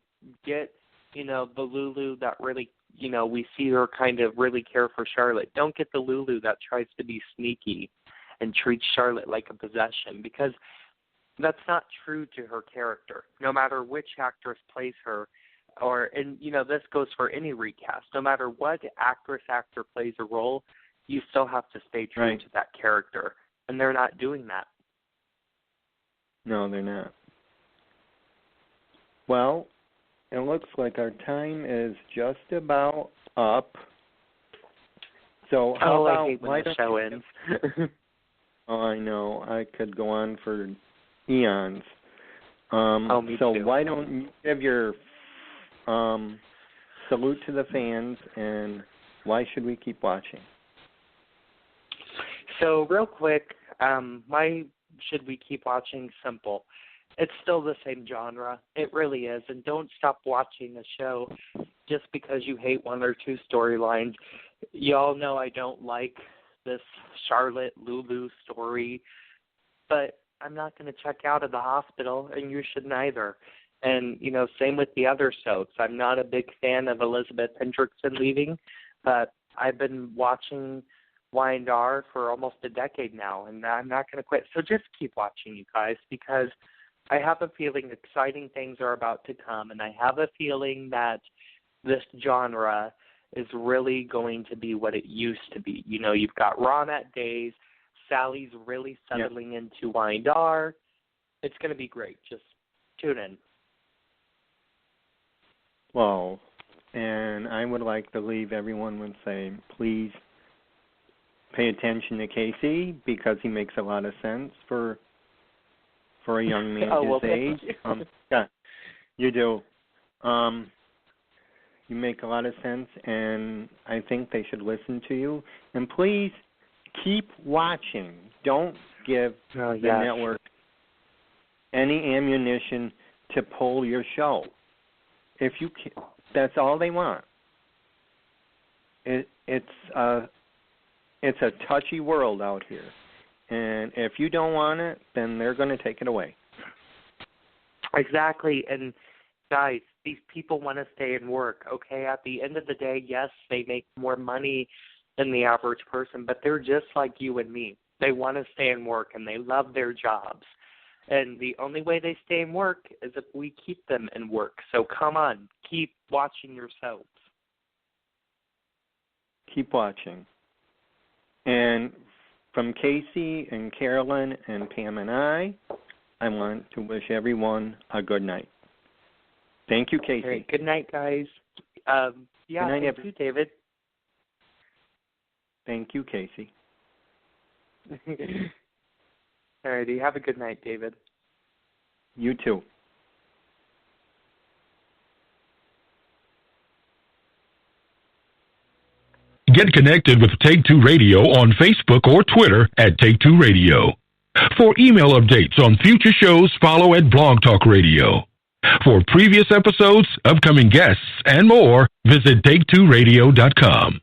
Get, the Lulu that really, we see her kind of really care for Charlotte. Don't get the Lulu that tries to be sneaky and treats Charlotte like a possession, because that's not true to her character. No matter which actress plays her, this goes for any recast. No matter what actor plays a role, you still have to stay true to that character. And they're not doing that. No, they're not. Well, it looks like our time is just about up. So how about I hate when the show ends. Oh, I know. I could go on for eons. Me too. Why don't you give your salute to the fans, and why should we keep watching? So real quick, why should we keep watching? Simple. It's still the same genre. It really is. And don't stop watching the show just because you hate one or two storylines. Y'all know I don't like this Charlotte Lulu story, but I'm not going to check out of the hospital, and you should neither. And, same with the other soaps. I'm not a big fan of Elizabeth Hendrickson leaving, but I've been watching Y&R for almost a decade now, and I'm not going to quit. So just keep watching, you guys, because I have a feeling exciting things are about to come, and I have a feeling that this genre is really going to be what it used to be. You've got Ronette Days, Sally's really settling into Y&R. It's going to be great. Just tune in. Well, and I would like to leave everyone with saying, please pay attention to Casey, because he makes a lot of sense for a young man his age. Yeah, you do. You make a lot of sense, and I think they should listen to you. And please keep watching. Don't give the network any ammunition to pull your show. If you That's all they want. It's a touchy world out here, and if you don't want it, then they're going to take it away. Exactly, and guys, these people want to stay and work. Okay, at the end of the day, yes, they make more money than the average person, but they're just like you and me. They want to stay and work, and they love their jobs. And the only way they stay and work is if we keep them in work. So come on, keep watching your soaps. Keep watching. And from Casey and Carolyn and Pam and I want to wish everyone a good night. Thank you, Casey. Great. Good night, guys. Good night, thank you, David. Thank you, Casey. All righty. Have a good night, David. You too. Get connected with Take Two Radio on Facebook or Twitter at Take Two Radio. For email updates on future shows, follow at Blog Talk Radio. For previous episodes, upcoming guests, and more, visit TakeTwoRadio.com.